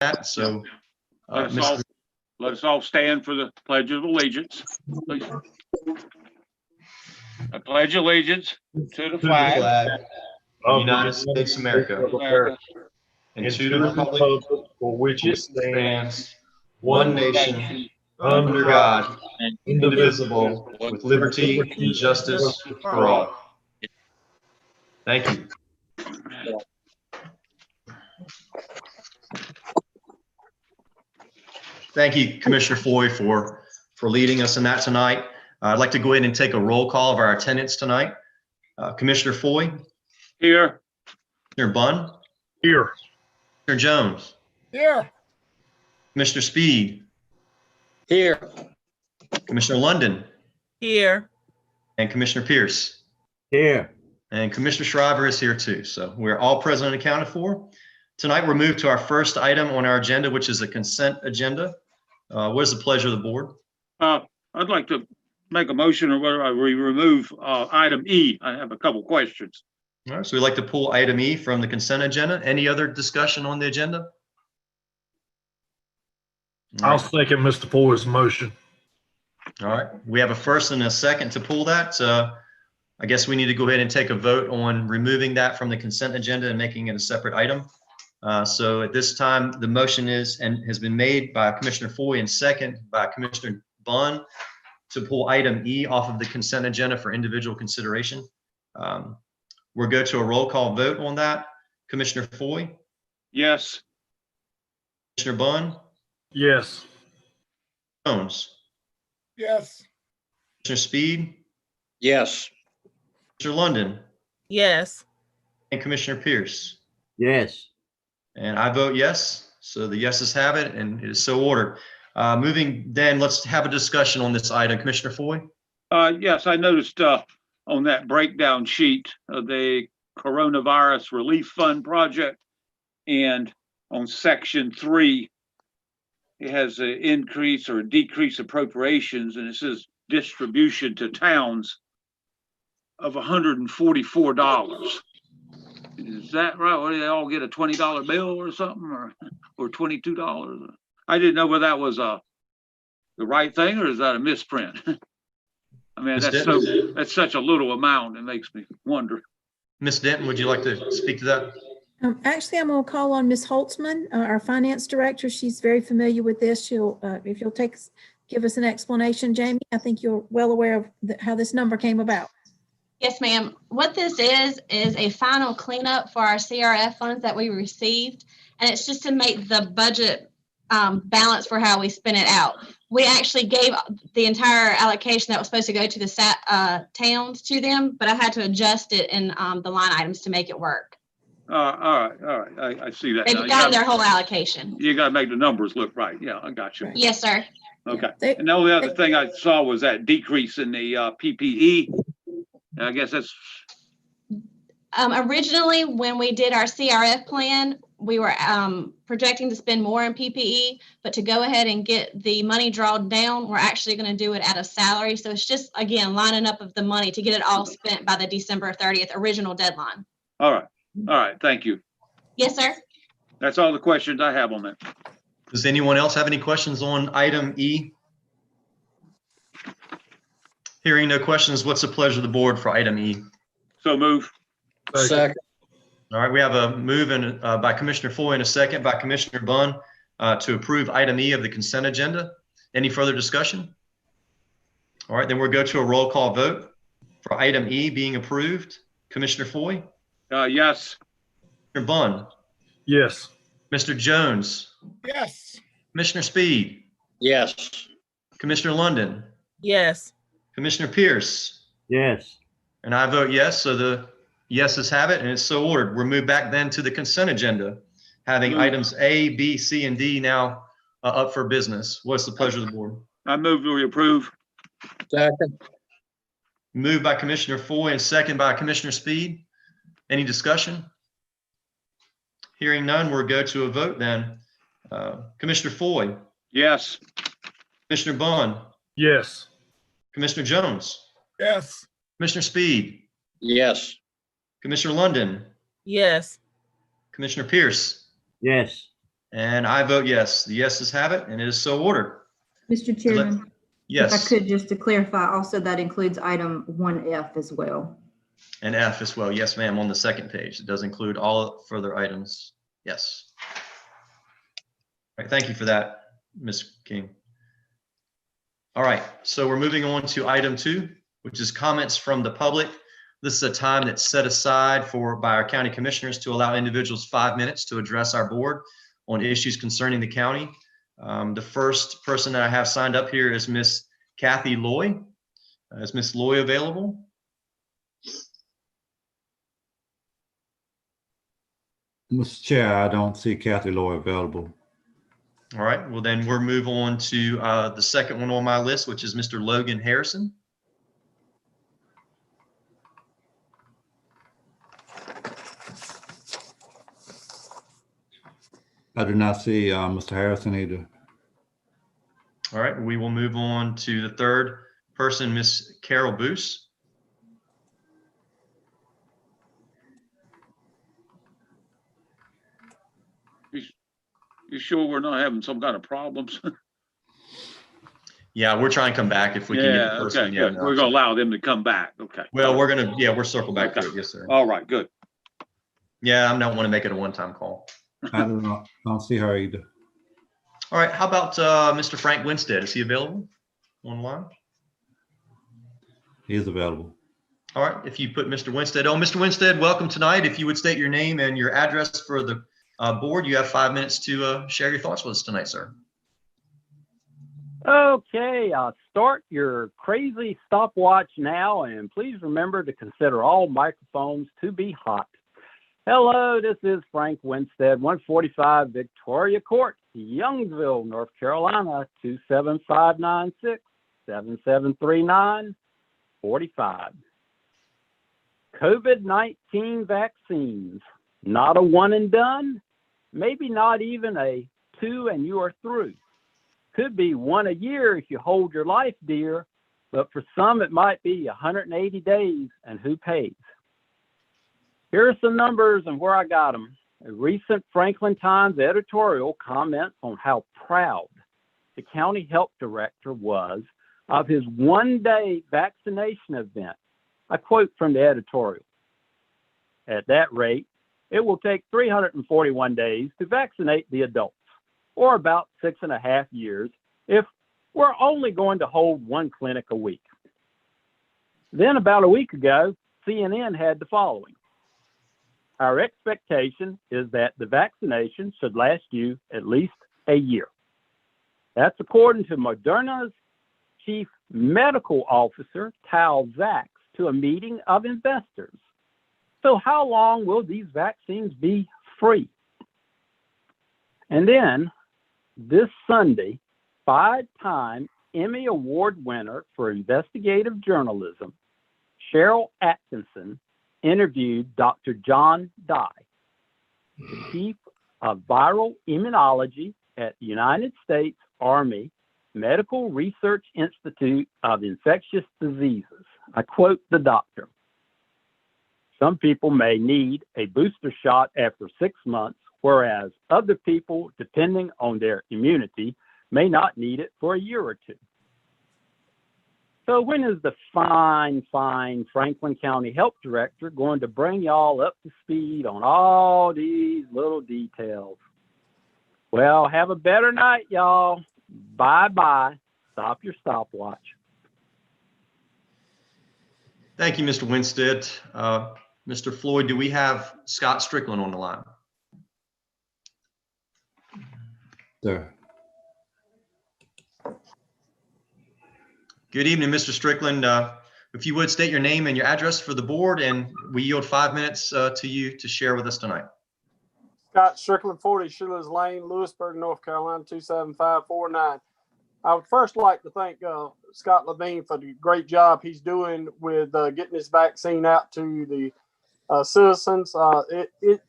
that. So, let us all stand for the Pledge of Allegiance, please. I pledge allegiance to the flag of the United States of America and to the republic for which it stands one nation under God, indivisible, with liberty and justice for all. Thank you. Thank you, Commissioner Foy, for leading us in that tonight. I'd like to go ahead and take a roll call of our attendance tonight. Commissioner Foy, here. Commissioner Bunn, Here. Commissioner Jones, Here. Commissioner Speed, Here. Commissioner London, Here. and Commissioner Pierce. Here. And Commissioner Shriver is here too. So we're all present and accounted for. Tonight, we're moved to our first item on our agenda, which is the consent agenda. What is the pleasure of the board? I'd like to make a motion or whether we remove item E. I have a couple questions. All right, so we'd like to pull item E from the consent agenda. Any other discussion on the agenda? All I'll right. second Mr. Foy's motion. All right, we have a first and a second to pull that. I guess we need to go ahead and take a vote on removing that from the consent agenda and making it a separate item. So at this time, the motion is and has been made by Commissioner Foy and second by Commissioner Bunn to pull item E off of the consent agenda for individual consideration. We'll go to a roll call vote on that. Commissioner Foy, Yes. Commissioner Bunn, Yes. Jones, Yes. Commissioner Speed, Yes. Commissioner London, Yes. and Commissioner Pierce. Yes. And I vote yes. So the yeses have it, and it is so ordered. Moving then, let's have a discussion on this item. Commissioner Foy? Yes, I noticed on that breakdown sheet of the Coronavirus Relief Fund project, and on section 3, it has an increase or decrease appropriations, and it says distribution to towns of $144. Is that right? Or do they all get a $20 bill or something, or $22? I didn't know whether that was the right thing or is that a misprint? I mean, Ms. that's such a little amount. It makes me wonder. Ms. Denton, would you like to speak to that? Actually, I'm going to call on Ms. Holtzman, our finance director. She's very familiar with this. She'll, if you'll give us an explanation, Jamie. I think you're well aware of how this number came about. Yes, ma'am. What this is a final cleanup for our CRF funds that we received, and it's just to make the budget balance for how we spin it out. We actually gave the entire allocation that was supposed to go to the towns to them, but I had to adjust it in the line items to make it work. All right. I see that. They've got their whole allocation. You got to make the numbers look right. Yeah, I got you. Right. Yes, sir. Okay. And the only other thing I saw was that decrease in the PPE. I guess that's. Originally, when we did our CRF plan, we were projecting to spend more in PPE, but to go ahead and get the money drawn down, we're actually going to do it at a salary. So it's just, again, lining up of the money to get it all spent by the December 30th original deadline. All right. Thank you. Yes, sir. That's all the questions I have on that. Does anyone else have any questions on item E? Hearing no questions, what's the pleasure of the board for item E? So move. Second. All right, we have a move by Commissioner Foy and a second by Commissioner Bunn to approve item E of the consent agenda. Any further discussion? All right, then we'll go to a roll call vote for item E being approved. Commissioner Foy? Yes. Commissioner Bunn? Yes. Mr. Jones? Yes. Commissioner Speed? Yes. Commissioner London? Yes. Commissioner Pierce? Yes. And I vote yes, so the yeses have it, and it's so ordered. We're moved back then to the consent agenda, having items A, B, C, and D now up for business. What's the pleasure of the board? I move to approve. Second. Moved by Commissioner Foy and second by Commissioner Speed. Any discussion? Hearing none, we'll go to a vote then. Commissioner Foy, Yes. Commissioner Bunn, Yes. Commissioner Jones, Yes. Commissioner Speed, Yes. Commissioner London, Yes. Commissioner Pierce, Yes. And I vote yes. The yeses have it, and it is so ordered. Mr. Chairman, if I Yes, could, just to clarify, also that includes item 1F as well. and F as well. Yes, ma'am, on the second page. It does include all further items. Yes. All right, thank you for that, Ms. King. All right, so we're moving on to item 2, which is comments from the public. This is a time that's set aside by our county commissioners to allow individuals 5 minutes to address our board on issues concerning the county. The first person that I have signed up here is Miss Kathy Loy. Is Miss Loy available? Mr. Chair, I don't see Kathy Loy available. All right, well then we'll move on to the second one on my list, which is Mr. Logan Harrison. I do not see Mr. Harrison either. All right, we will move on to the third person, Miss Carol Boos. You sure we're not having some kind of problems? Yeah, we're trying to come back if we can get Yeah, the person. okay, Yeah, good. no, We're gonna allow them to come back. Okay. well, we're circle back to it. Yes, sir. All right, good. Yeah, I don't want to make it a one-time call. I don't see her either. All right, how about Mr. Frank Winstead? Is he available online? He is available. All right, if you put Mr. Winstead on. Mr. Winstead, welcome tonight. If you would state your name and your address for the board, you have 5 minutes to share your thoughts with us tonight, sir. Okay, start your crazy stopwatch now, and please remember to consider all microphones to be hot. Hello, this is Frank Winstead, 145 Victoria Court, Youngsville, North Carolina, 27596-7739-45. COVID-19 vaccines, not a one and done, maybe not even a 2 and you are through. Could be 1 a year if you hold your life dear, but for some it might be 180 days, and who pays? Here are some numbers and where I got them. A recent Franklin Times editorial comments on how proud the county health director was of his one-day vaccination event. I quote from the editorial. At that rate, it will take 341 days to vaccinate the adults, or about 6.5 years if we're only going to hold one clinic a week. Then about a week ago, CNN had the following. Our expectation is that the vaccination should last you at least a year. That's according to Moderna's chief medical officer, Tal Zaks, to a meeting of investors. So how long will these vaccines be free? And then this Sunday, 5-time Emmy Award winner for investigative journalism, Cheryl Atkinson, interviewed Dr. John Dye, the chief of viral immunology at the United States Army Medical Research Institute of Infectious Diseases. I quote the doctor. Some people may need a booster shot after 6 months, whereas other people, depending on their immunity, may not need it for a year or two. So when is the fine Franklin County Health Director going to bring y'all up to speed on all these little details? Well, have a better night, y'all. Bye-bye. Stop your stopwatch. Thank you, Mr. Winstead. Mr. Floyd, do we have Scott Strickland on the line? There. Good evening, Mr. Strickland. If you would state your name and your address for the board, and we yield 5 minutes to you to share with us tonight. Scott Strickland, 40 Sheila's Lane, Lewisburg, North Carolina, 27549. I would first like to thank Scott Levine for the great job he's doing with getting this vaccine out to the citizens.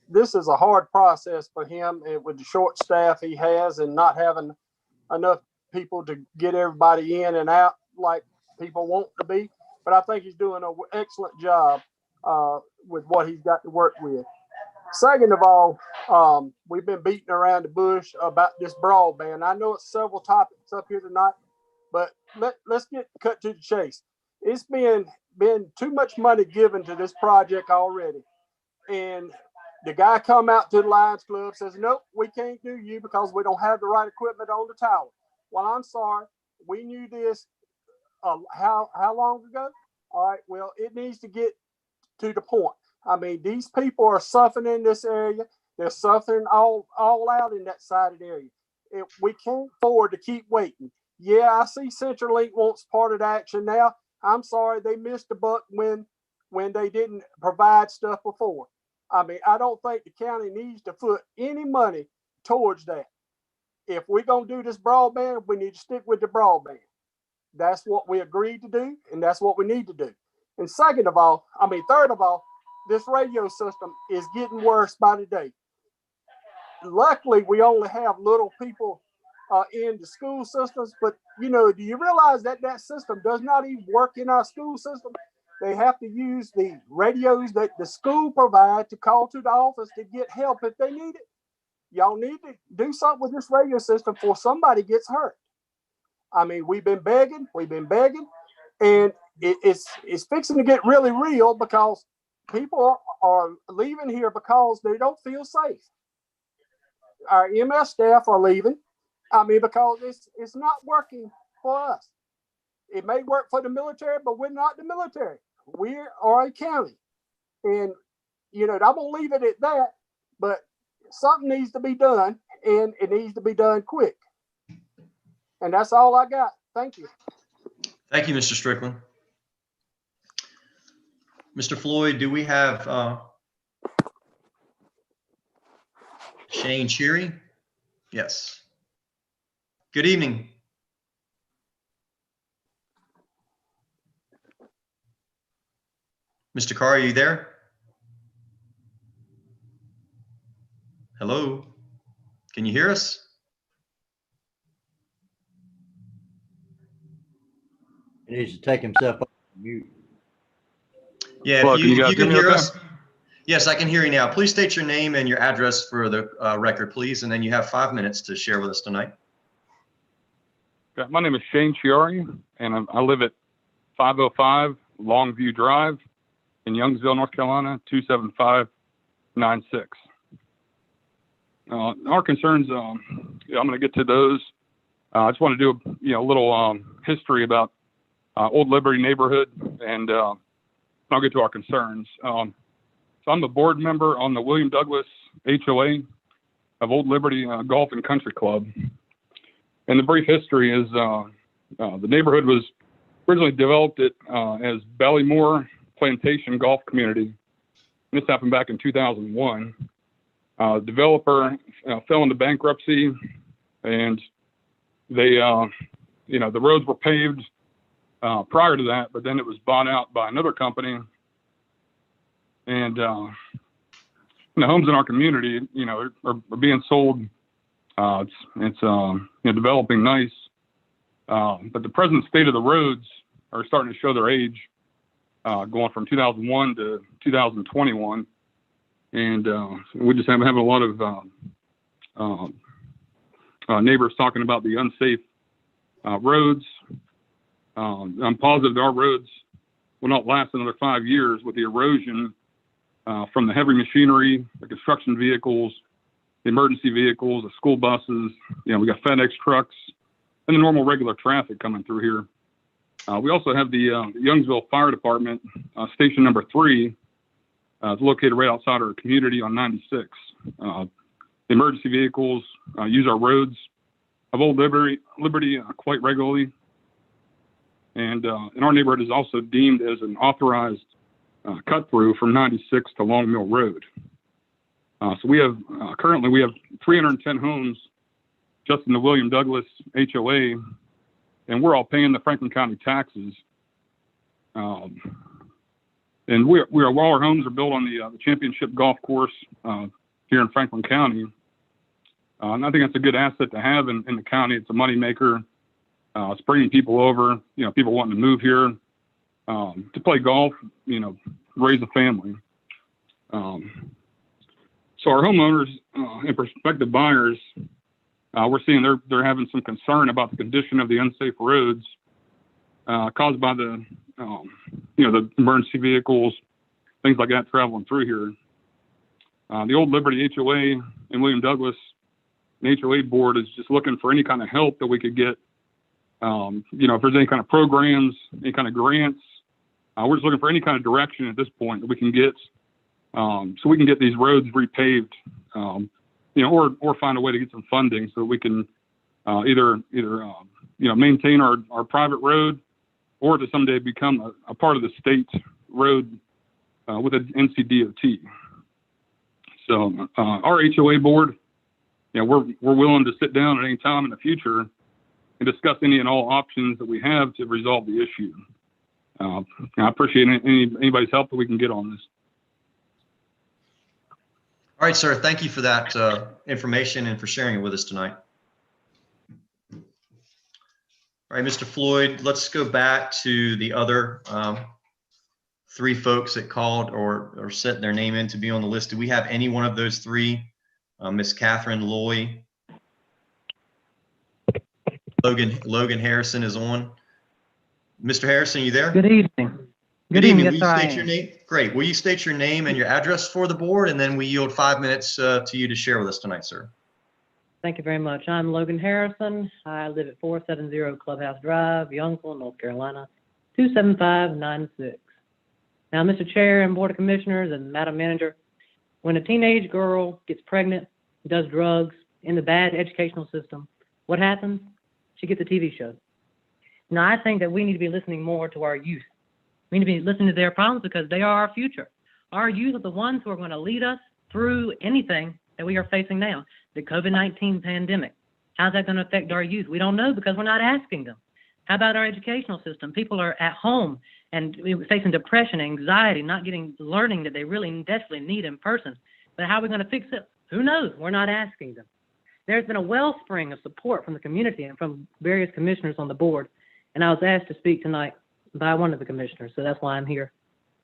This is a hard process for him with the short staff he has and not having enough people to get everybody in and out like people want to be. But I think he's doing an excellent job with what he's got to work with. Second of all, we've been beating around the bush about this broadband. I know it's several topics up here tonight, but let's get cut to the chase. It's been too much money given to this project already. And the guy come out to the Lions Club, says, nope, we can't do you because we don't have the right equipment on the tower. Well, I'm sorry. We knew this how long ago? All right, well, it needs to get to the point. I mean, these people are suffering in this area. They're suffering all out in that sided area. We can't afford to keep waiting. Yeah, I see CenturyLink wants part of the action now. I'm sorry, they missed the buck when they didn't provide stuff before. I mean, I don't think the county needs to put any money towards that. If we're going to do this broadband, we need to stick with the broadband. That's what we agreed to do, and that's what we need to do. And third of all, this radio system is getting worse by the day. Luckily, we only have little people in the school systems, but do you realize that system does not even work in our school system? They have to use the radios that the school provide to call to the office to get help if they need it. Y'all need to do something with this radio system before somebody gets hurt. I mean, we've been begging, and it's fixing to get really real because people are leaving here because they don't feel safe. Our EMS staff are leaving. I mean, because it's not working for us. It may work for the military, but we're not the military. We are a county. And, I'm going to leave it at that, but something needs to be done, and it needs to be done quick. And that's all I got. Thank you. Thank you, Mr. Strickland. Mr. Floyd, do we have Shane Cheery? Yes. Good evening. Mr. Carr, are you there? Hello? Can you hear us? He needs to take himself off mute. Yeah, Hello, if can you you guys can hear me hear okay? us. Yes, I can hear you now. Please state your name and your address for the record, please, and then you have 5 minutes to share with us tonight. Okay, my name is Shane Chiari, and I live at 505 Longview Drive in Youngsville, North Carolina, 27596. Our concerns, I'm going to get to those. I just want to do a little history about Old Liberty neighborhood, and I'll get to our concerns. So I'm a board member on the William Douglas HOA of Old Liberty Golf and Country Club. And the brief history is the neighborhood was originally developed as Ballymore Plantation Golf Community. This happened back in 2001. Developer fell into bankruptcy, and they, the roads were paved prior to that, but then it was bought out by another company. And the homes in our community, are being sold. It's developing nice, but the present state of the roads are starting to show their age, going from 2001 to 2021, and we just having a lot of neighbors talking about the unsafe roads. I'm positive our roads will not last another 5 years with the erosion from the heavy machinery, the construction vehicles, the emergency vehicles, the school buses. We got FedEx trucks and the normal regular traffic coming through here. We also have the Youngsville Fire Department, station number 3. It's located right outside our community on 96. The emergency vehicles use our roads of Old Liberty quite regularly. And our neighborhood is also deemed as an authorized cut through from 96 to Long Mill Road. So we have currently 310 homes just in the William Douglas HOA, and we're all paying the Franklin County taxes. And while our homes are built on the championship golf course here in Franklin County, and I think that's a good asset to have in the county. It's a moneymaker. It's bringing people over, people wanting to move here to play golf, raise a family. So our homeowners and prospective buyers, we're seeing they're having some concern about the condition of the unsafe roads caused by the the emergency vehicles, things like that traveling through here. The Old Liberty HOA and William Douglas, the HOA board is just looking for any kind of help that we could get. If there's any kind of programs, any kind of grants, we're just looking for any kind of direction at this point that we can get, so we can get these roads repaved, or find a way to get some funding so that we can either maintain our private road, or to someday become a part of the state road with an NCDOT. So our HOA board, we're willing to sit down at any time in the future and discuss any and all options that we have to resolve the issue. I appreciate anybody's help that we can get on this. All right, sir. Thank you for that information and for sharing it with us tonight. All right, Mr. Floyd, let's go back to the other 3 folks that called or sent their name in to be on the list. Do we have any one of those 3? Miss Catherine Loy, Logan Harrison is on. Mr. Harrison, you there? Good evening. Good evening. Yes, Will you state your name? Great. Will you state your name and your address for the board, and then we yield 5 minutes to you to share with us tonight, sir. Thank you very much. I'm Logan Harrison. I live at 470 Clubhouse Drive, Youngsville, North Carolina, 27596. Now, Mr. Chair and Board of Commissioners and Madam Manager, when a teenage girl gets pregnant, does drugs in the bad educational system, what happens? She gets a TV show. Now, I think that we need to be listening more to our youth. We need to be listening to their problems because they are our future. Our youth are the ones who are going to lead us through anything that we are facing now. The COVID-19 pandemic, how's that going to affect our youth? We don't know because we're not asking them. How about our educational system? People are at home and facing depression, anxiety, not getting learning that they really desperately need in person. But how are we going to fix it? Who knows? We're not asking them. There's been a wellspring of support from the community and from various commissioners on the board. And I was asked to speak tonight by one of the commissioners, so that's why I'm here.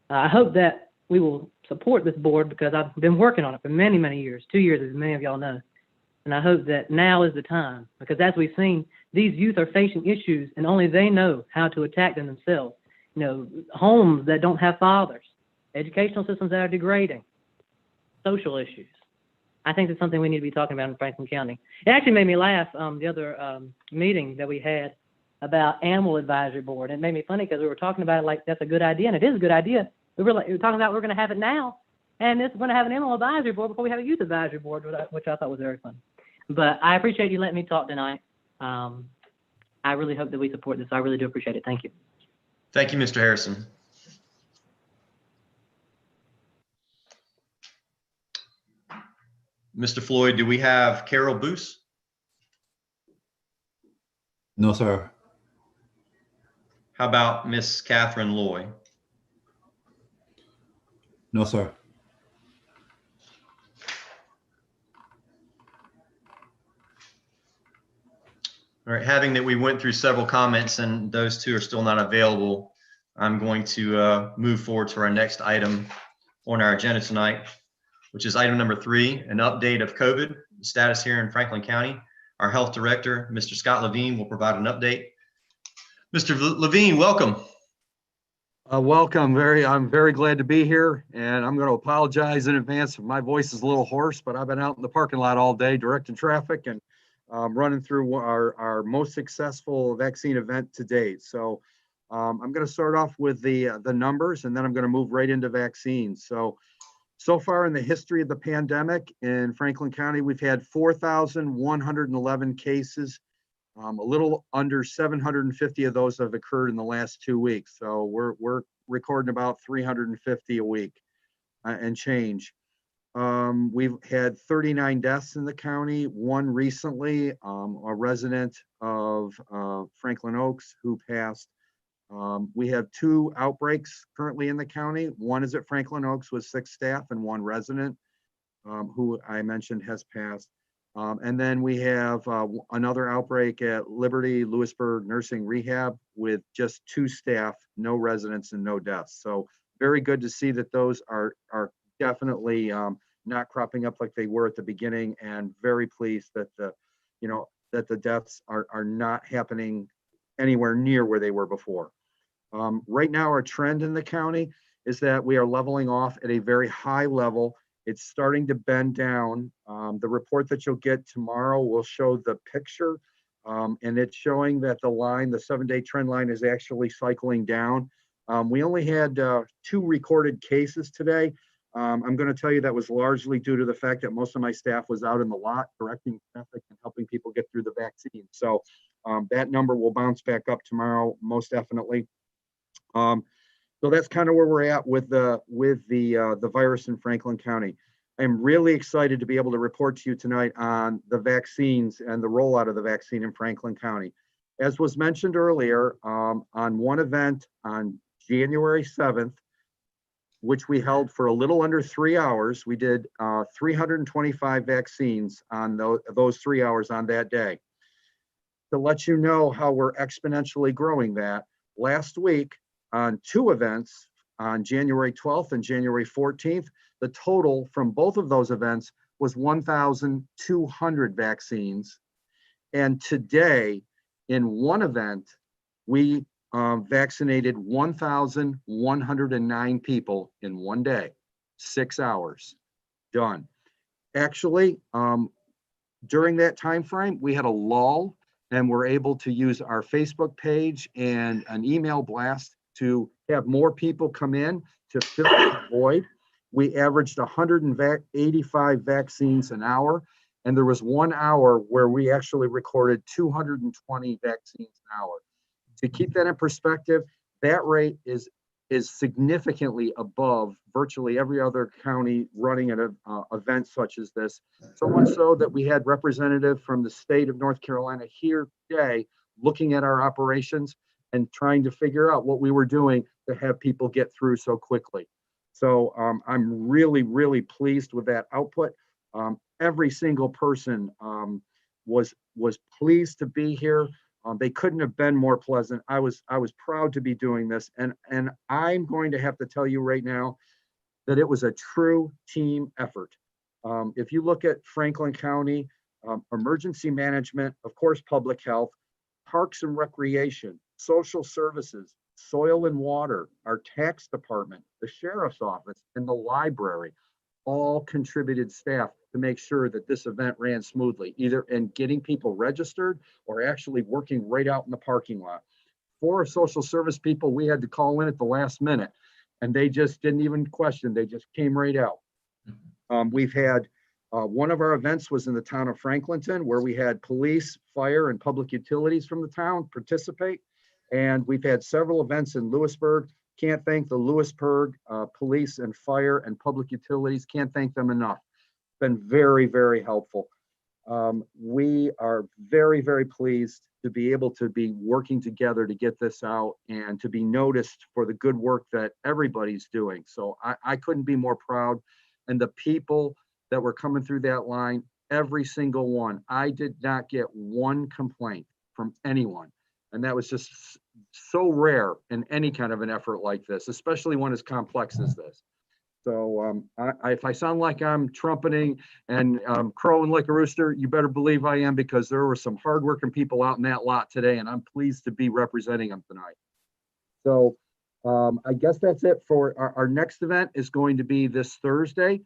I hope that we will support this board because I've been working on it for many, many years, 2 years, as many of y'all know. And I hope that now is the time, because as we've seen, these youth are facing issues and only they know how to attack them themselves. Homes that don't have fathers, educational systems that are degrading, social issues. I think that's something we need to be talking about in Franklin County. It actually made me laugh, the other meeting that we had about Animal Advisory Board. It made me funny because we were talking about it like that's a good idea, and it is a good idea. We were talking about we're going to have it now, and we're going to have an Animal Advisory Board before we have a Youth Advisory Board, which I thought was very fun. But I appreciate you letting me talk tonight. I really hope that we support this. I really do appreciate it. Thank you. Thank you, Mr. Harrison. Mr. Floyd, do we have Carol Boos? No, sir. How about Miss Catherine Loy? No, sir. All right, having that we went through several comments and those 2 are still not available, I'm going to move forward to our next item on our agenda tonight, which is item number 3, an update of COVID status here in Franklin County. Our health director, Mr. Scott Levine, will provide an update. Mr. Levine, welcome. Welcome. I'm very glad to be here, and I'm going to apologize in advance if my voice is a little hoarse, but I've been out in the parking lot all day directing traffic and running through our most successful vaccine event to date. So I'm going to start off with the numbers, and then I'm going to move right into vaccines. So far in the history of the pandemic in Franklin County, we've had 4,111 cases. A little under 750 of those have occurred in the last 2 weeks. So we're recording about 350 a week and change. We've had 39 deaths in the county, 1 recently, a resident of Franklin Oaks who passed. We have 2 outbreaks currently in the county. 1 is at Franklin Oaks with 6 staff and 1 resident who I mentioned has passed. And then we have another outbreak at Liberty Lewisburg Nursing Rehab with just 2 staff, no residents and no deaths. So very good to see that those are definitely not cropping up like they were at the beginning, and very pleased that that the deaths are not happening anywhere near where they were before. Right now, our trend in the county is that we are leveling off at a very high level. It's starting to bend down. The report that you'll get tomorrow will show the picture, and it's showing that the 7-day trend line is actually cycling down. We only had 2 recorded cases today. I'm going to tell you that was largely due to the fact that most of my staff was out in the lot directing traffic and helping people get through the vaccine. So that number will bounce back up tomorrow, most definitely. So that's kind of where we're at with the virus in Franklin County. I'm really excited to be able to report to you tonight on the vaccines and the rollout of the vaccine in Franklin County. As was mentioned earlier, on one event on January 7th, which we held for a little under 3 hours, we did 325 vaccines on those 3 hours on that day. To let you know how we're exponentially growing that, last week on 2 events, on January 12th and January 14th, the total from both of those events was 1,200 vaccines. And today, in one event, we vaccinated 1,109 people in one day, 6 hours, done. Actually, during that time frame, we had a lull, and we're able to use our Facebook page and an email blast to have more people come in to fill the void. We averaged 185 vaccines an hour, and there was 1 hour where we actually recorded 220 vaccines an hour. To keep that in perspective, that rate is significantly above virtually every other county running an event such as this. So much so that we had representative from the state of North Carolina here today looking at our operations and trying to figure out what we were doing to have people get through so quickly. So I'm really, really pleased with that output. Every single person was pleased to be here. They couldn't have been more pleasant. I was proud to be doing this, and I'm going to have to tell you right now that it was a true team effort. If you look at Franklin County, emergency management, of course, public health, parks and recreation, social services, soil and water, our tax department, the sheriff's office, and the library all contributed staff to make sure that this event ran smoothly, either in getting people registered or actually working right out in the parking lot. 4 social service people we had to call in at the last minute, and they just didn't even question, they just came right out. We've had one of our events was in the town of Franklinton, where we had police, fire, and public utilities from the town participate. And we've had several events in Lewisburg. Can't thank the Lewisburg police and fire and public utilities. Can't thank them enough. Been very, very helpful. We are very, very pleased to be able to be working together to get this out and to be noticed for the good work that everybody's doing. So I couldn't be more proud. And the people that were coming through that line, every single one, I did not get one complaint from anyone. And that was just so rare in any kind of an effort like this, especially one as complex as this. So if I sound like I'm trumpeting and crowing like a rooster, you better believe I am, because there were some hardworking people out in that lot today, and I'm pleased to be representing them tonight. So I guess that's it for our next event is going to be this Thursday.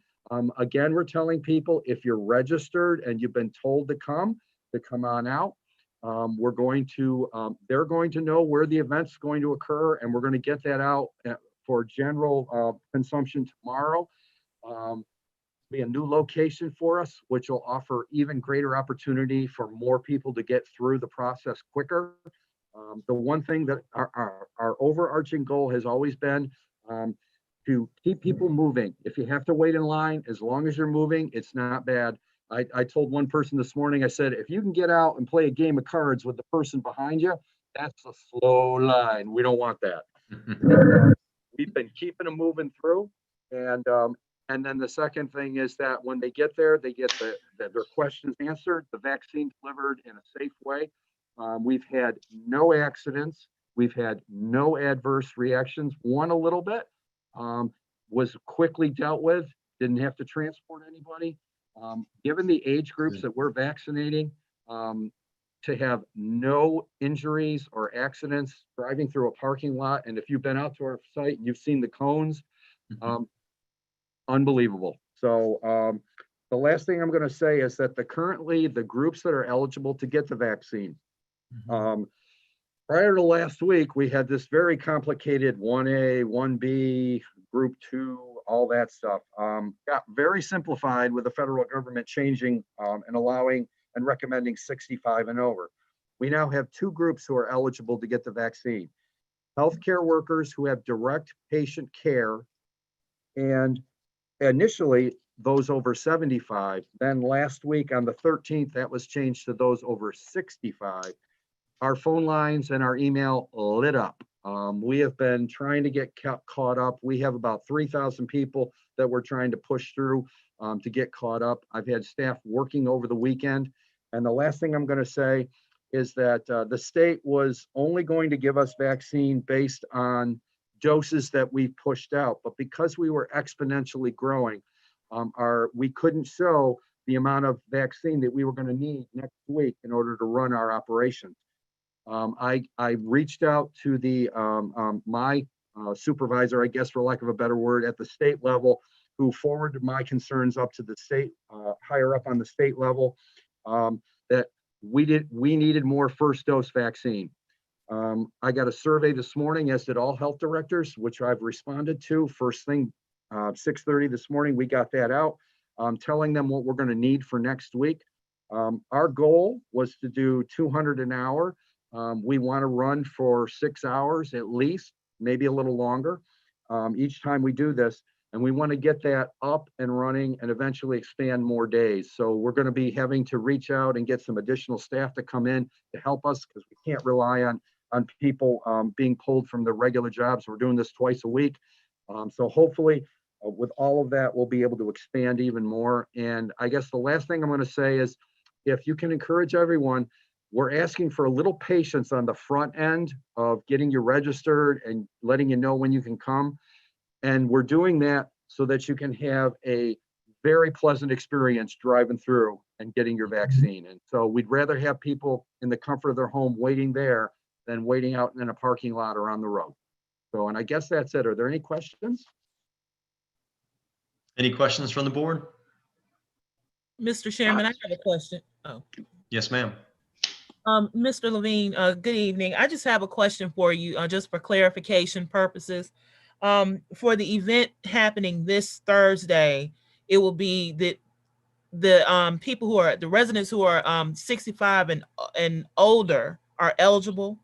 Again, we're telling people, if you're registered and you've been told to come on out. We're going to, they're going to know where the event's going to occur, and we're going to get that out for general consumption tomorrow. Be a new location for us, which will offer even greater opportunity for more people to get through the process quicker. The one thing that our overarching goal has always been to keep people moving. If you have to wait in line, as long as you're moving, it's not bad. I told one person this morning, I said, if you can get out and play a game of cards with the person behind you, that's a slow line. We don't want that. We've been keeping them moving through. And then the second thing is that when they get there, they get their questions answered, the vaccine delivered in a safe way. We've had no accidents. We've had no adverse reactions. One a little bit was quickly dealt with. didn't have to transport anybody. Given the age groups that we're vaccinating, to have no injuries or accidents driving through a parking lot. And if you've been out to our site and you've seen the cones, unbelievable. So the last thing I'm going to say is that currently the groups that are eligible to get the vaccine, prior to last week, we had this very complicated 1A, 1B, group 2, all that stuff. Got very simplified with the federal government changing and allowing and recommending 65 and over. We now have 2 groups who are eligible to get the vaccine. Healthcare workers who have direct patient care, and initially those over 75. Then last week on the 13th, that was changed to those over 65. Our phone lines and our email lit up. We have been trying to get caught up. We have about 3,000 people that we're trying to push through to get caught up. I've had staff working over the weekend. And the last thing I'm going to say is that the state was only going to give us vaccine based on doses that we pushed out. But because we were exponentially growing, we couldn't show the amount of vaccine that we were going to need next week in order to run our operations. I reached out to my supervisor, I guess for lack of a better word, at the state level, who forwarded my concerns up to the state, higher up on the state level, that we needed more first dose vaccine. I got a survey this morning, as did all health directors, which I've responded to. First thing, 6:30 this morning, we got that out, telling them what we're going to need for next week. Our goal was to do 200 an hour. We want to run for 6 hours at least, maybe a little longer, each time we do this. And we want to get that up and running and eventually expand more days. So we're going to be having to reach out and get some additional staff to come in to help us, because we can't rely on people being pulled from their regular jobs. We're doing this twice a week. So hopefully with all of that, we'll be able to expand even more. And I guess the last thing I'm going to say is, if you can encourage everyone, we're asking for a little patience on the front end of getting you registered and letting you know when you can come. And we're doing that so that you can have a very pleasant experience driving through and getting your vaccine. And so we'd rather have people in the comfort of their home waiting there than waiting out in a parking lot or on the road. So, and I guess that's it. Are there any questions? Any questions from the board? Mr. Chairman, I have a question. Oh. Yes, ma'am. Mr. Levine, good evening. I just have a question for you, just for clarification purposes. For the event happening this Thursday, it will be the people who are the residents who are 65 and older are eligible.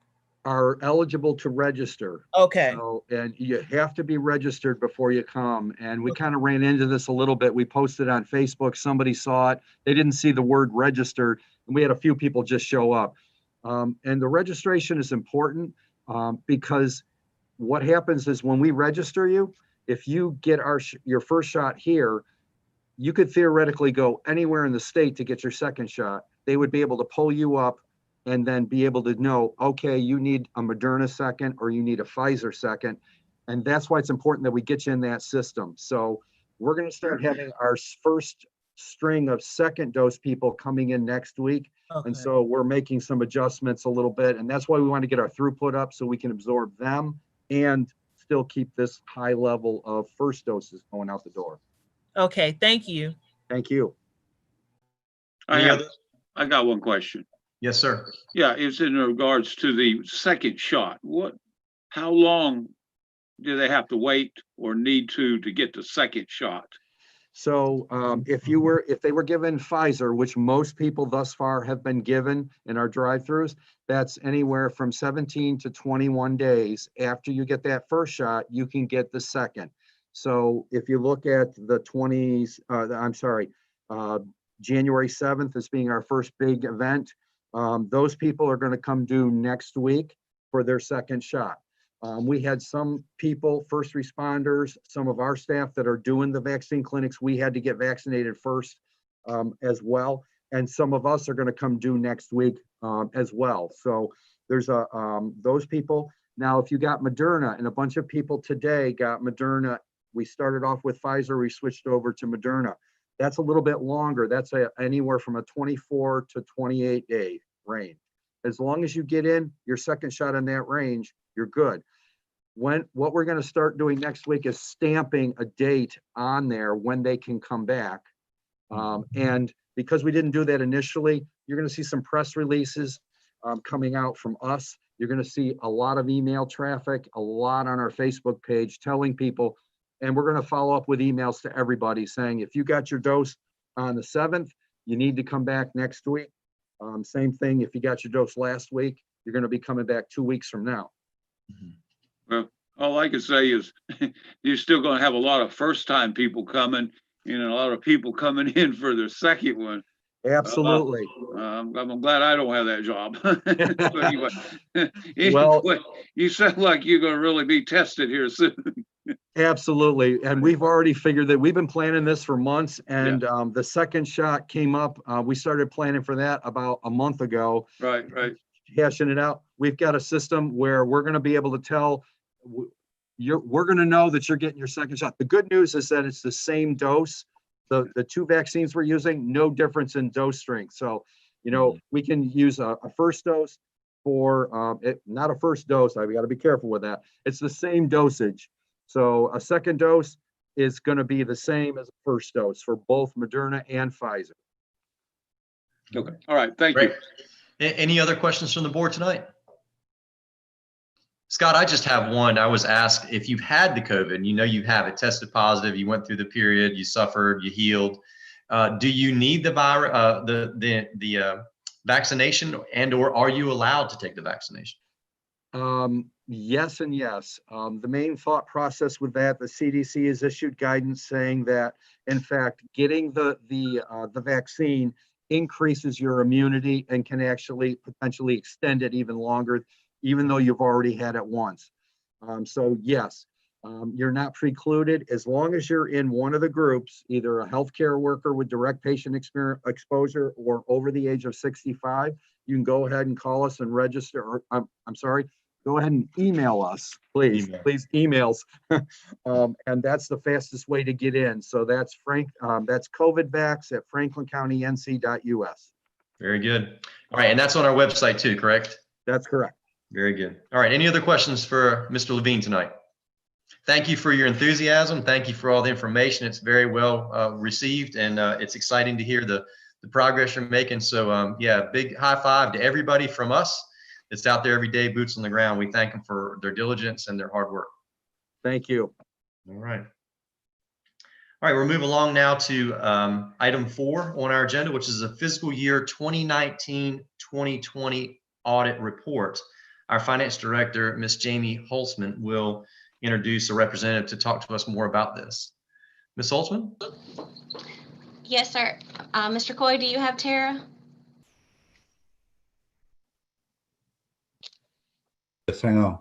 Are eligible to register. Okay. So, and you have to be registered before you come. And we kind of ran into this a little bit. We posted on Facebook, somebody saw it. They didn't see the word registered, and we had a few people just show up. And the registration is important because what happens is when we register you, if you get your first shot here, you could theoretically go anywhere in the state to get your second shot. They would be able to pull you up and then be able to know, okay, you need a Moderna second or you need a Pfizer second. And that's why it's important that we get you in that system. So we're going to start having our first string of second dose people coming in next week. Okay. And so we're making some adjustments a little bit. And that's why we want to get our throughput up so we can absorb them and still keep this high level of first doses going out the door. Okay, thank you. Thank you. I got one question. Yes, sir. Yeah, it's in regards to the second shot. How long do they have to wait or need to get the second shot? So if they were given Pfizer, which most people thus far have been given in our drive-throughs, that's anywhere from 17 to 21 days after you get that first shot, you can get the second. So if you look at the January 7th as being our first big event, those people are going to come due next week for their second shot. We had some people, first responders, some of our staff that are doing the vaccine clinics, we had to get vaccinated first as well. And some of us are going to come due next week as well. So there's those people. Now, if you got Moderna, and a bunch of people today got Moderna We started off with Pfizer, we switched over to Moderna. That's a little bit longer. That's anywhere from a 24 to 28 day range. As long as you get in your second shot in that range, you're good. What we're going to start doing next week is stamping a date on there when they can come back. And because we didn't do that initially, you're going to see some press releases coming out from us. You're going to see a lot of email traffic, a lot on our Facebook page telling people, and we're going to follow up with emails to everybody saying, if you got your dose on the 7th, you need to come back next week. Same thing, if you got your dose last week, you're going to be coming back 2 weeks from now. Well, all I can say is you're still going to have a lot of first-time people coming, and a lot of people coming in for their second one. Absolutely. I'm glad I don't have that job. But anyway, Well, you sound like you're going to really be tested here soon. absolutely. And we've already figured that we've been planning this for months, and the second shot came up. We started planning for that about a month ago. Right. Hashing it out. We've got a system where we're going to be able to tell we're going to know that you're getting your second shot. The good news is that it's the same dose. The two vaccines we're using, no difference in dose strength. So, we can use a first dose for not a first dose. We got to be careful with that. It's the same dosage. So a second dose is going to be the same as a first dose for both Moderna and Pfizer. Okay. All right. Thank Great. you. Any other questions from the board tonight? Scott, I just have one. I was asked if you've had the COVID, you have it, tested positive, you went through the period, you suffered, you healed. Do you need the virus, the vaccination, and/or are you allowed to take the vaccination? Yes and yes. The main thought process with that, the CDC has issued guidance saying that, in fact, getting the vaccine increases your immunity and can actually potentially extend it even longer, even though you've already had it once. So yes, you're not precluded as long as you're in one of the groups, either a healthcare worker with direct patient exposure or over the age of 65. You can go ahead and call us and register. Or, I'm sorry, go ahead and email us, please. Please emails, and that's the fastest way to get in. So that's that's covidvax@franklincountync.us. Very good. All right, and that's on our website too, correct? That's correct. Very good. All right, any other questions for Mr. Levine tonight? Thank you for your enthusiasm. Thank you for all the information. It's very well received, and it's exciting to hear the progress you're making. So yeah, big high five to everybody from us that's out there every day, boots on the ground. We thank them for their diligence and their hard work. Thank you. All right. All right, we're moving along now to item 4 on our agenda, which is a fiscal year 2019-2020 audit report. Our finance director, Ms. Jamie Holtzman, will introduce a representative to talk to us more about this. Ms. Holtzman? Yes, sir. Mr. Coy, do you have Tara? Yes, hang on.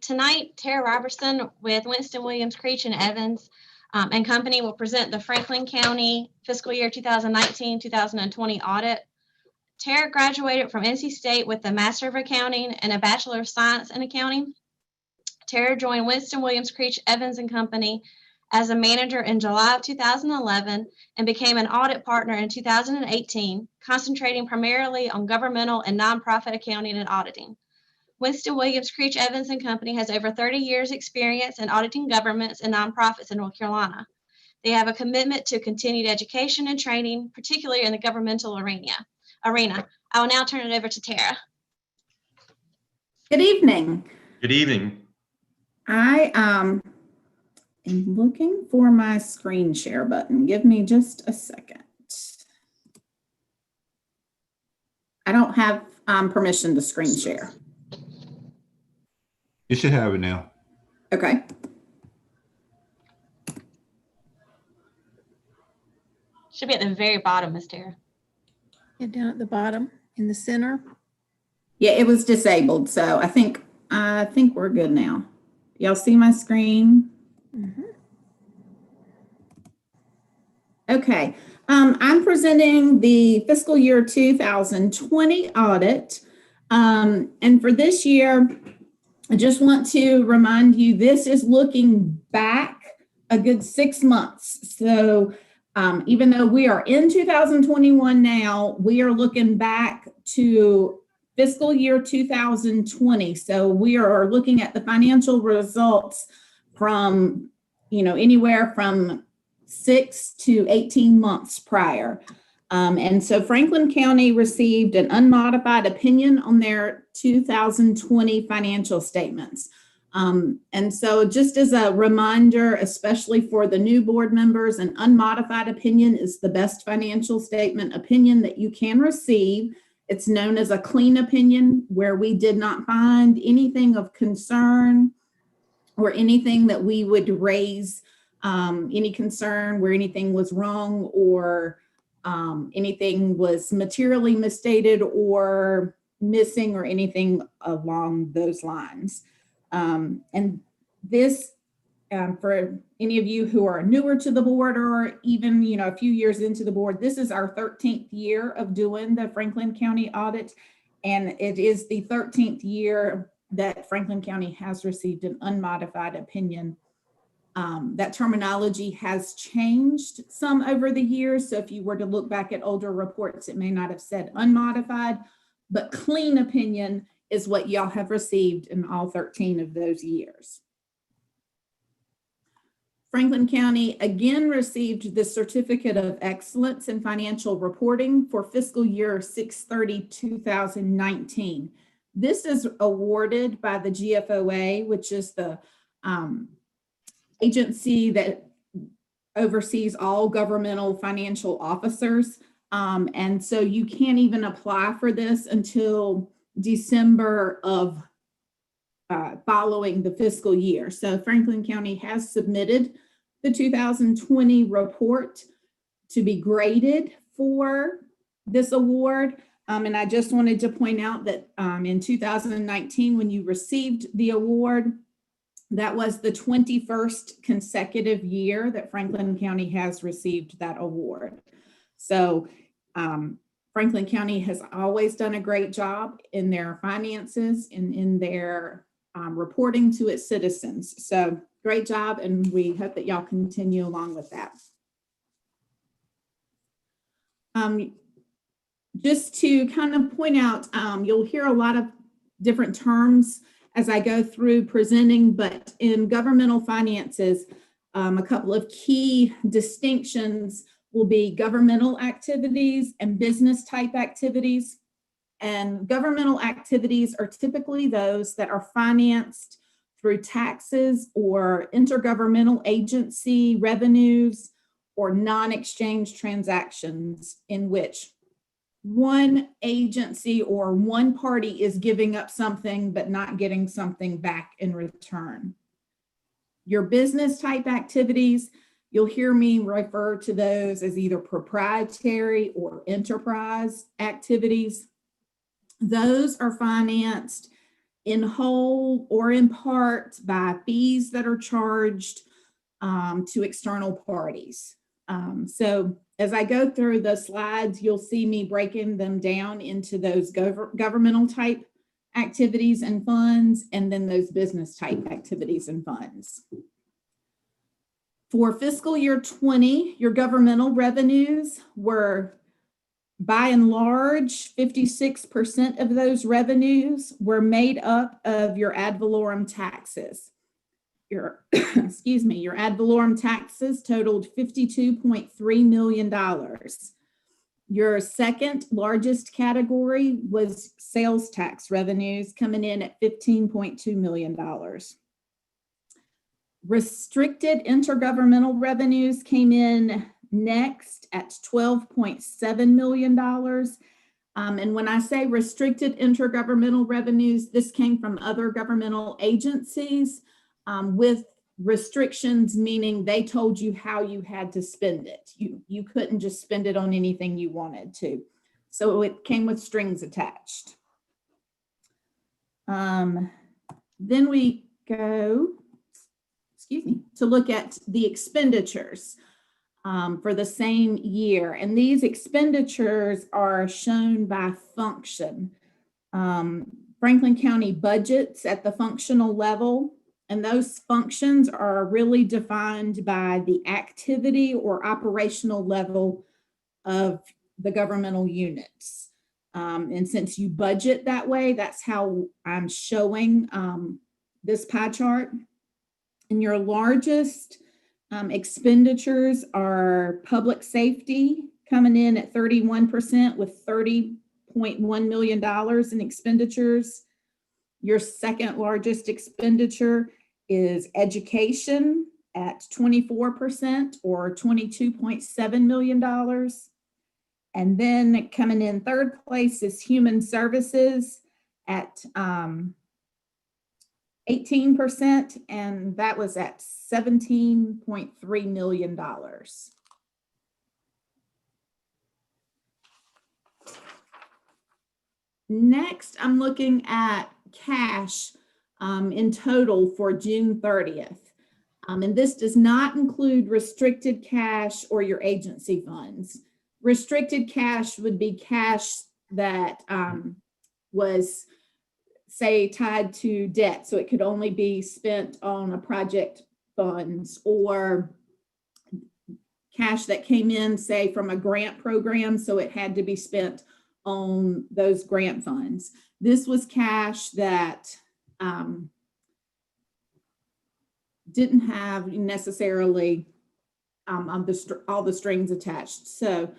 Tonight, Tara Robertson with Winston Williams, Creech and Evans and Company will present the Franklin County fiscal year 2019-2020 audit. Tara graduated from NC State with a Master of Accounting and a Bachelor of Science in Accounting. Tara joined Winston Williams, Creech, Evans and Company as a manager in July of 2011 and became an audit partner in 2018, concentrating primarily on governmental and nonprofit accounting and auditing. Winston Williams, Creech, Evans and Company has over 30 years experience in auditing governments and nonprofits in North Carolina. They have a commitment to continued education and training, particularly in the governmental arena. I will now turn it over to Tara. Good evening. Good evening. I am looking for my screen share button. Give me just a second. I don't have permission to screen share. You should have it now. Okay. Should be at the very bottom, Ms. Tara. Yeah, down at the bottom in the center. Yeah, it was disabled, so I think we're good now. Y'all see my screen? Okay. I'm presenting the fiscal year 2020 audit. And for this year, I just want to remind you, this is looking back a good 6 months. So even though we are in 2021 now, we are looking back to fiscal year 2020. So we are looking at the financial results from, anywhere from 6 to 18 months prior. And so Franklin County received an unmodified opinion on their 2020 financial statements. And so just as a reminder, especially for the new board members, an unmodified opinion is the best financial statement opinion that you can receive. It's known as a clean opinion, where we did not find anything of concern or anything that we would raise any concern where anything was wrong or anything was materially misstated or missing or anything along those lines. And this, for any of you who are newer to the board or even, a few years into the board, this is our 13th year of doing the Franklin County audit. And it is the 13th year that Franklin County has received an unmodified opinion. That terminology has changed some over the years. So if you were to look back at older reports, it may not have said unmodified, but clean opinion is what y'all have received in all 13 of those years. Franklin County again received the Certificate of Excellence in Financial Reporting for fiscal year 6/30/2019. This is awarded by the GFOA, which is the agency that oversees all governmental financial officers. And so you can't even apply for this until December of following the fiscal year. So Franklin County has submitted the 2020 report to be graded for this award. And I just wanted to point out that in 2019, when you received the award, that was the 21st consecutive year that Franklin County has received that award. So Franklin County has always done a great job in their finances and in their reporting to its citizens. So great job, and we hope that y'all continue along with that. Just to kind of point out, you'll hear a lot of different terms as I go through presenting, but in governmental finances, a couple of key distinctions will be governmental activities and business type activities. And governmental activities are typically those that are financed through taxes or intergovernmental agency revenues or non-exchange transactions in which one agency or one party is giving up something but not getting something back in return. Your business type activities, you'll hear me refer to those as either proprietary or enterprise activities. Those are financed in whole or in part by fees that are charged to external parties. So as I go through the slides, you'll see me breaking them down into those governmental type activities and funds, and then those business type activities and funds. For fiscal year 20, your governmental revenues were, by and large, 56% of those revenues were made up of your ad valorem taxes. Your, excuse me, your ad valorem taxes totaled $52.3 million. Your second largest category was sales tax revenues, coming in at $15.2 million. Restricted intergovernmental revenues came in next at $12.7 million. And when I say restricted intergovernmental revenues, this came from other governmental agencies with restrictions, meaning they told you how you had to spend it. You couldn't just spend it on anything you wanted to. So it came with strings attached. Then we go, to look at the expenditures for the same year. And these expenditures are shown by function. Franklin County budgets at the functional level, and those functions are really defined by the activity or operational level of the governmental units. And since you budget that way, that's how I'm showing this pie chart. And your largest expenditures are public safety, coming in at 31% with $30.1 million in expenditures. Your second largest expenditure is education at 24% or $22.7 million. And then coming in third place is human services at 18%, and that was at $17.3 million. Next, I'm looking at cash in total for June 30th. And this does not include restricted cash or your agency funds. Restricted cash would be cash that was, say, tied to debt. So it could only be spent on a project funds, or cash that came in, say, from a grant program. So it had to be spent on those grant funds. This was cash that didn't have necessarily all the strings attached. So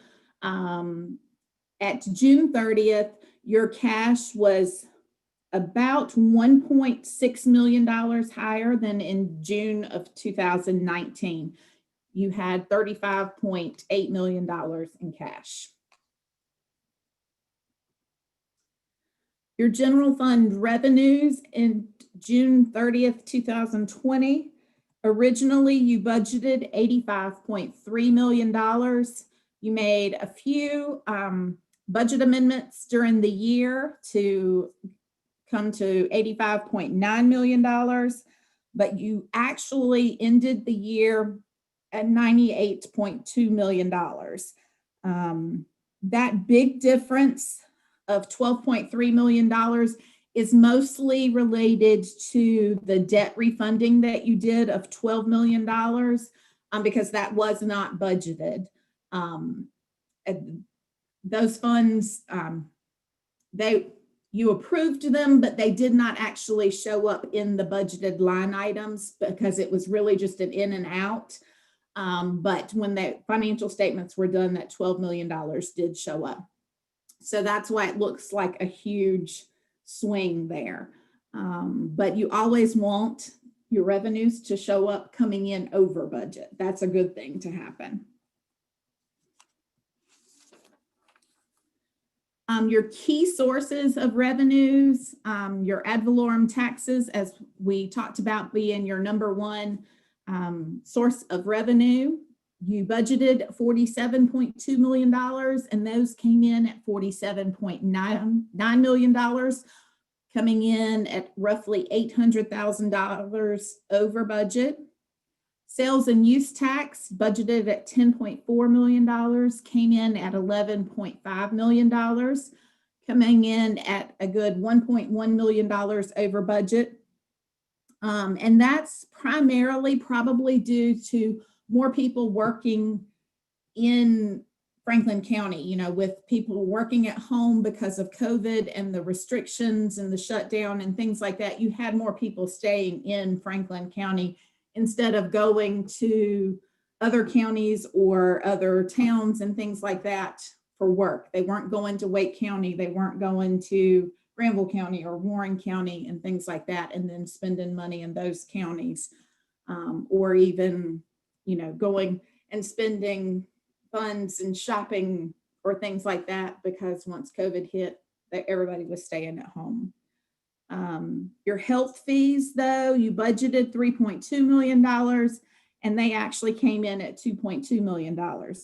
at June 30th, your cash was about $1.6 million higher than in June of 2019. You had $35.8 million in cash. Your general fund revenues in June 30th, 2020, originally you budgeted $85.3 million. You made a few budget amendments during the year to come to $85.9 million, but you actually ended the year at $98.2 million. That big difference of $12.3 million is mostly related to the debt refunding that you did of $12 million because that was not budgeted. Those funds, you approved them, but they did not actually show up in the budgeted line items because it was really just an in and out. But when the financial statements were done, that $12 million did show up. So that's why it looks like a huge swing there. But you always want your revenues to show up coming in over budget. That's a good thing to happen. Your key sources of revenues, your ad valorem taxes, as we talked about, being your number one source of revenue. You budgeted $47.2 million, and those came in at $47.9 million, coming in at roughly $800,000 over budget. Sales and use tax budgeted at $10.4 million, came in at $11.5 million, coming in at a good $1.1 million over budget. And that's primarily probably due to more people working in Franklin County, you know, with people working at home because of COVID and the restrictions and the shutdown and things like that. You had more people staying in Franklin County instead of going to other counties or other towns and things like that for work. They weren't going to Wake County. They weren't going to Granville County or Warren County and things like that, and then spending money in those counties, or even, you know, going and spending funds and shopping or things like that, because once COVID hit, everybody was staying at home. Your health fees, though, you budgeted $3.2 million, and they actually came in at $2.2 million.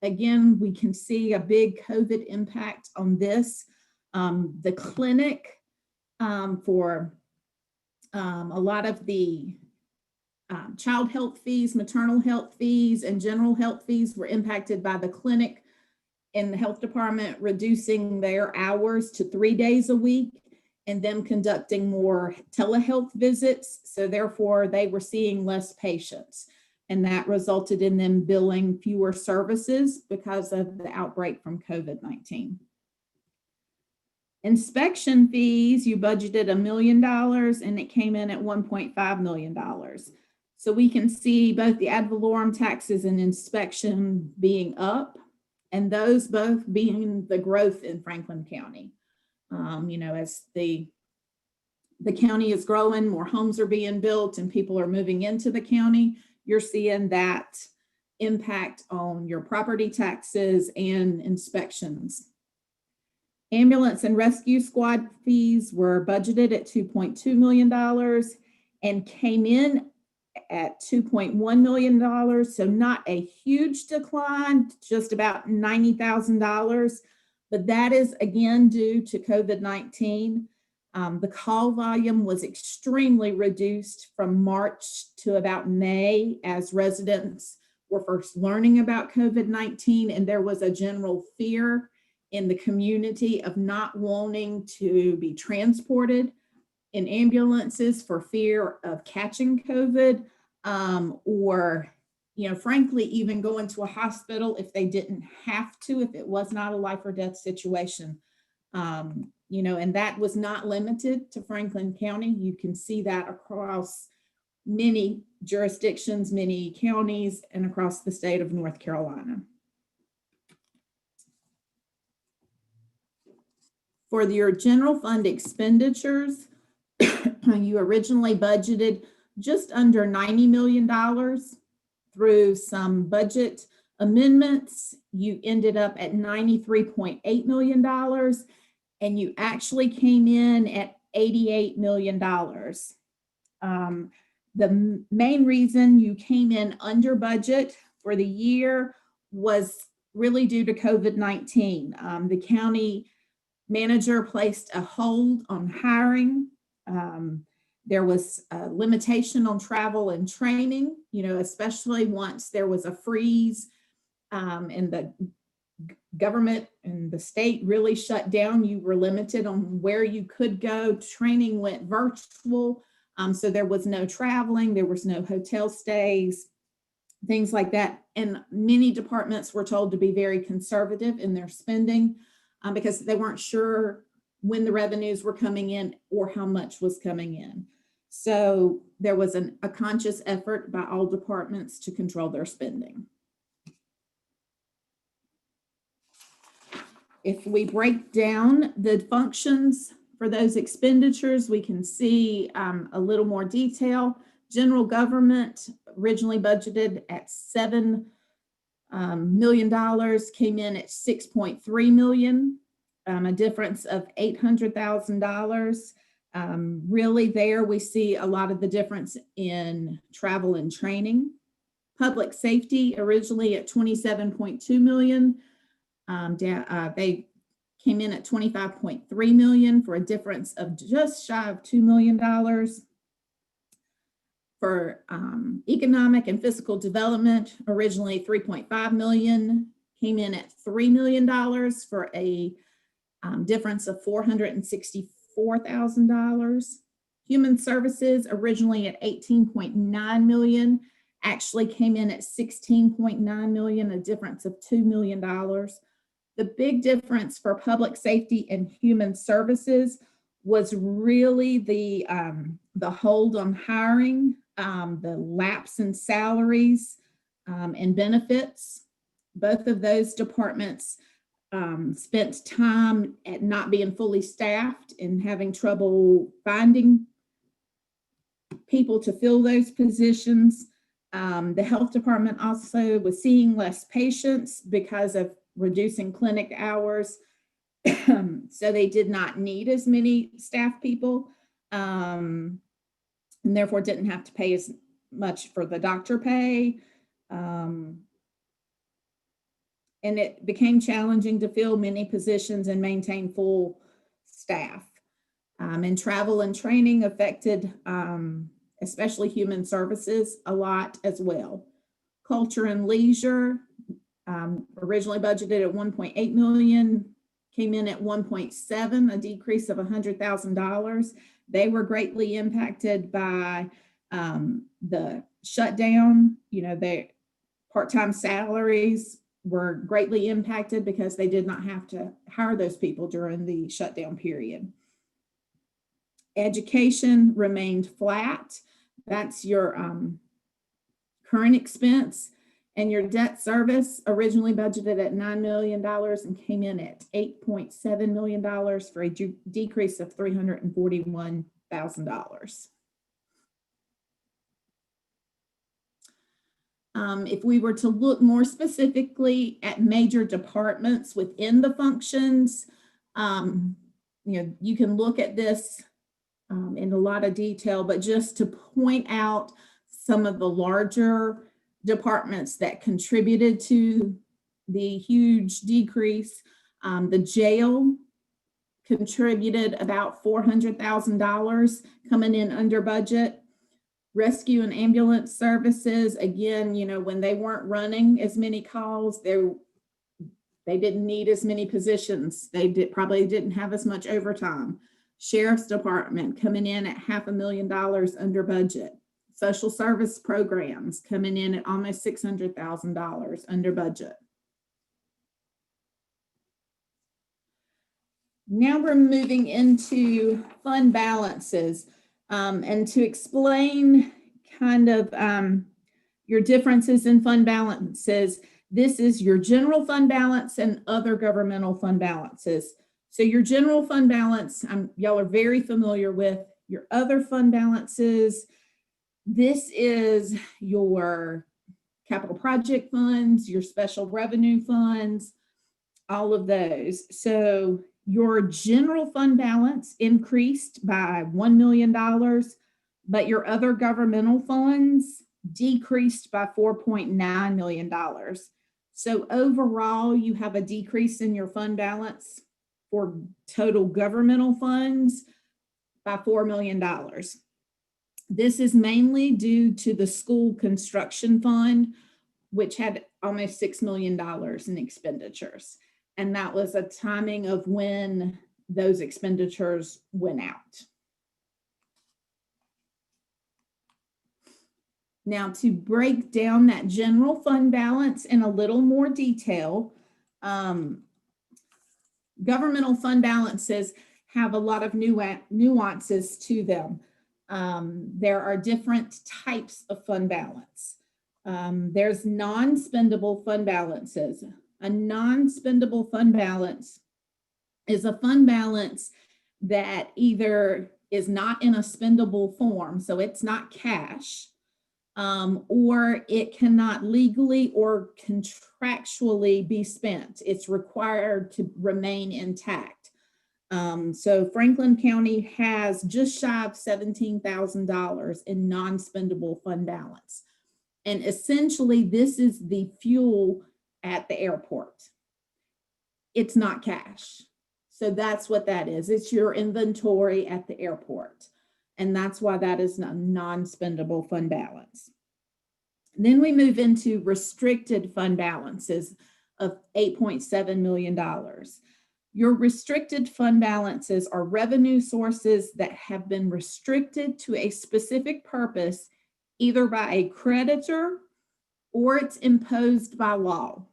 Again, we can see a big COVID impact on this. The clinic for a lot of the child health fees, maternal health fees, and general health fees were impacted by the clinic and the health department reducing their hours to 3 days a week and them conducting more telehealth visits. So therefore, they were seeing less patients. And that resulted in them billing fewer services because of the outbreak from COVID-19. Inspection fees, you budgeted $1 million and it came in at $1.5 million. So we can see both the ad valorem taxes and inspection being up, and those both being the growth in Franklin County. You know, as the county is growing, more homes are being built and people are moving into the county, you're seeing that impact on your property taxes and inspections. Ambulance and rescue squad fees were budgeted at $2.2 million and came in at $2.1 million. So not a huge decline, just about $90,000. But that is again due to COVID-19. The call volume was extremely reduced from March to about May as residents were first learning about COVID-19, and there was a general fear in the community of not wanting to be transported in ambulances for fear of catching COVID, or, you know, frankly, even going to a hospital if they didn't have to, if it was not a life or death situation. You know, and that was not limited to Franklin County. You can see that across many jurisdictions, many counties, and across the state of North Carolina. For your general fund expenditures, you originally budgeted just under $90 million. Through some budget amendments, you ended up at $93.8 million, and you actually came in at $88 million. The main reason you came in under budget for the year was really due to COVID-19. The county manager placed a hold on hiring. There was a limitation on travel and training, you know, especially once there was a freeze and the government and the state really shut down. You were limited on where you could go. Training went virtual. So there was no traveling, there was no hotel stays, things like that. And many departments were told to be very conservative in their spending because they weren't sure when the revenues were coming in or how much was coming in. So there was a conscious effort by all departments to control their spending. If we break down the functions for those expenditures, we can see a little more detail. General government originally budgeted at $7 million, came in at $6.3 million, a difference of $800,000. Really there we see a lot of the difference in travel and training. Public safety originally at $27.2 million. They came in at $25.3 million for a difference of just shy of $2 million. For economic and fiscal development, originally $3.5 million, came in at $3 million for a difference of $464,000. Human services, originally at $18.9 million, actually came in at $16.9 million, a difference of $2 million. The big difference for public safety and human services was really the hold on hiring, the lapse in salaries and benefits. Both of those departments spent time at not being fully staffed and having trouble finding people to fill those positions. The health department also was seeing less patients because of reducing clinic hours. So they did not need as many staff people, and therefore didn't have to pay as much for the doctor pay. And it became challenging to fill many positions and maintain full staff. And travel and training affected especially human services a lot as well. Culture and leisure, originally budgeted at 1.8 million, came in at 1.7, a decrease of $100,000. They were greatly impacted by the shutdown. You know, their part-time salaries were greatly impacted because they did not have to hire those people during the shutdown period. Education remained flat. That's your current expense. And your debt service, originally budgeted at $9 million and came in at $8.7 million for a decrease of $341,000. If we were to look more specifically at major departments within the functions, you know, you can look at this in a lot of detail, but just to point out some of the larger departments that contributed to the huge decrease. The jail contributed about $400,000, coming in under budget. Rescue and ambulance services, again, you know, when they weren't running as many calls, they didn't need as many positions. They probably didn't have as much overtime. Sheriff's Department coming in at $500,000 under budget. Social service programs coming in at almost $600,000 under budget. Now we're moving into fund balances. And to explain kind of your differences in fund balances, this is your general fund balance and other governmental fund balances. So your general fund balance, y'all are very familiar with. Your other fund balances, this is your capital project funds, your special revenue funds, all of those. So your general fund balance increased by $1 million, but your other governmental funds decreased by $4.9 million. So overall, you have a decrease in your fund balance for total governmental funds by $4 million. This is mainly due to the school construction fund, which had almost $6 million in expenditures. And that was a timing of when those expenditures went out. Now, to break down that general fund balance in a little more detail, governmental fund balances have a lot of nuances to them. There are different types of fund balance. There's non-spendable fund balances. A non-spendable fund balance is a fund balance that either is not in a spendable form, so it's not cash, or it cannot legally or contractually be spent. It's required to remain intact. So Franklin County has just shy of $17,000 in non-spendable fund balance. And essentially, this is the fuel at the airport. It's not cash. So that's what that is. It's your inventory at the airport. And that's why that is a non-spendable fund balance. And then we move into restricted fund balances of $8.7 million. Your restricted fund balances are revenue sources that have been restricted to a specific purpose, either by a creditor or it's imposed by law.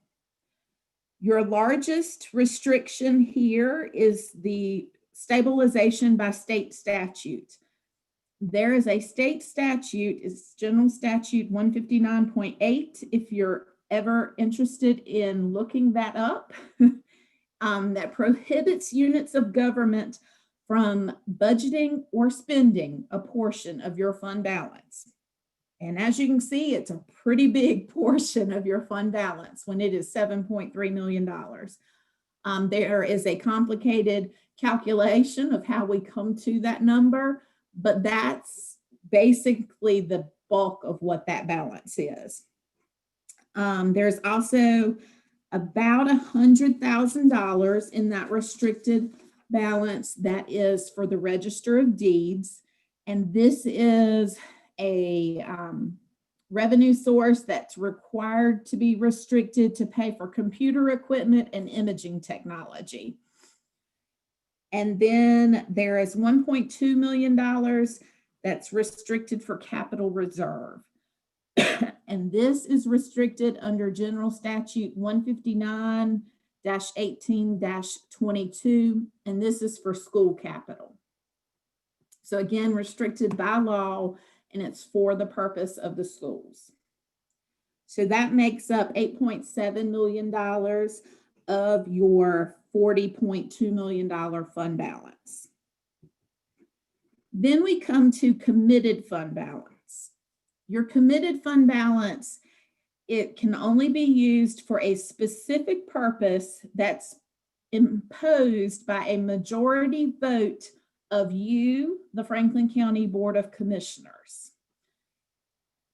Your largest restriction here is the stabilization by state statute. There is a state statute, it's General Statute 159.8, if you're ever interested in looking that up, that prohibits units of government from budgeting or spending a portion of your fund balance. And as you can see, it's a pretty big portion of your fund balance when it is $7.3 million. There is a complicated calculation of how we come to that number, but that's basically the bulk of what that balance is. There's also about $100,000 in that restricted balance that is for the Register of Deeds. And this is a revenue source that's required to be restricted to pay for computer equipment and imaging technology. And then there is $1.2 million that's restricted for capital reserve. And this is restricted under General Statute 159-18-22, and this is for school capital. So again, restricted by law, and it's for the purpose of the schools. So that makes up $8.7 million of your $40.2 million fund balance. Then we come to committed fund balance. Your committed fund balance, it can only be used for a specific purpose that's imposed by a majority vote of you, the Franklin County Board of Commissioners.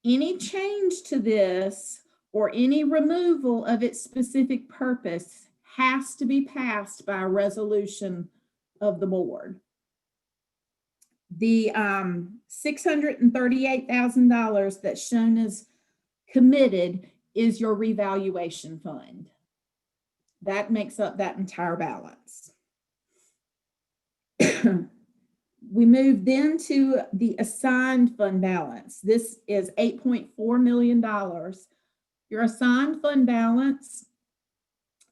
Any change to this or any removal of its specific purpose has to be passed by a resolution of the board. The $638,000 that's shown as committed is your revaluation fund. That makes up that entire balance. We move then to the assigned fund balance. This is $8.4 million. Your assigned fund balance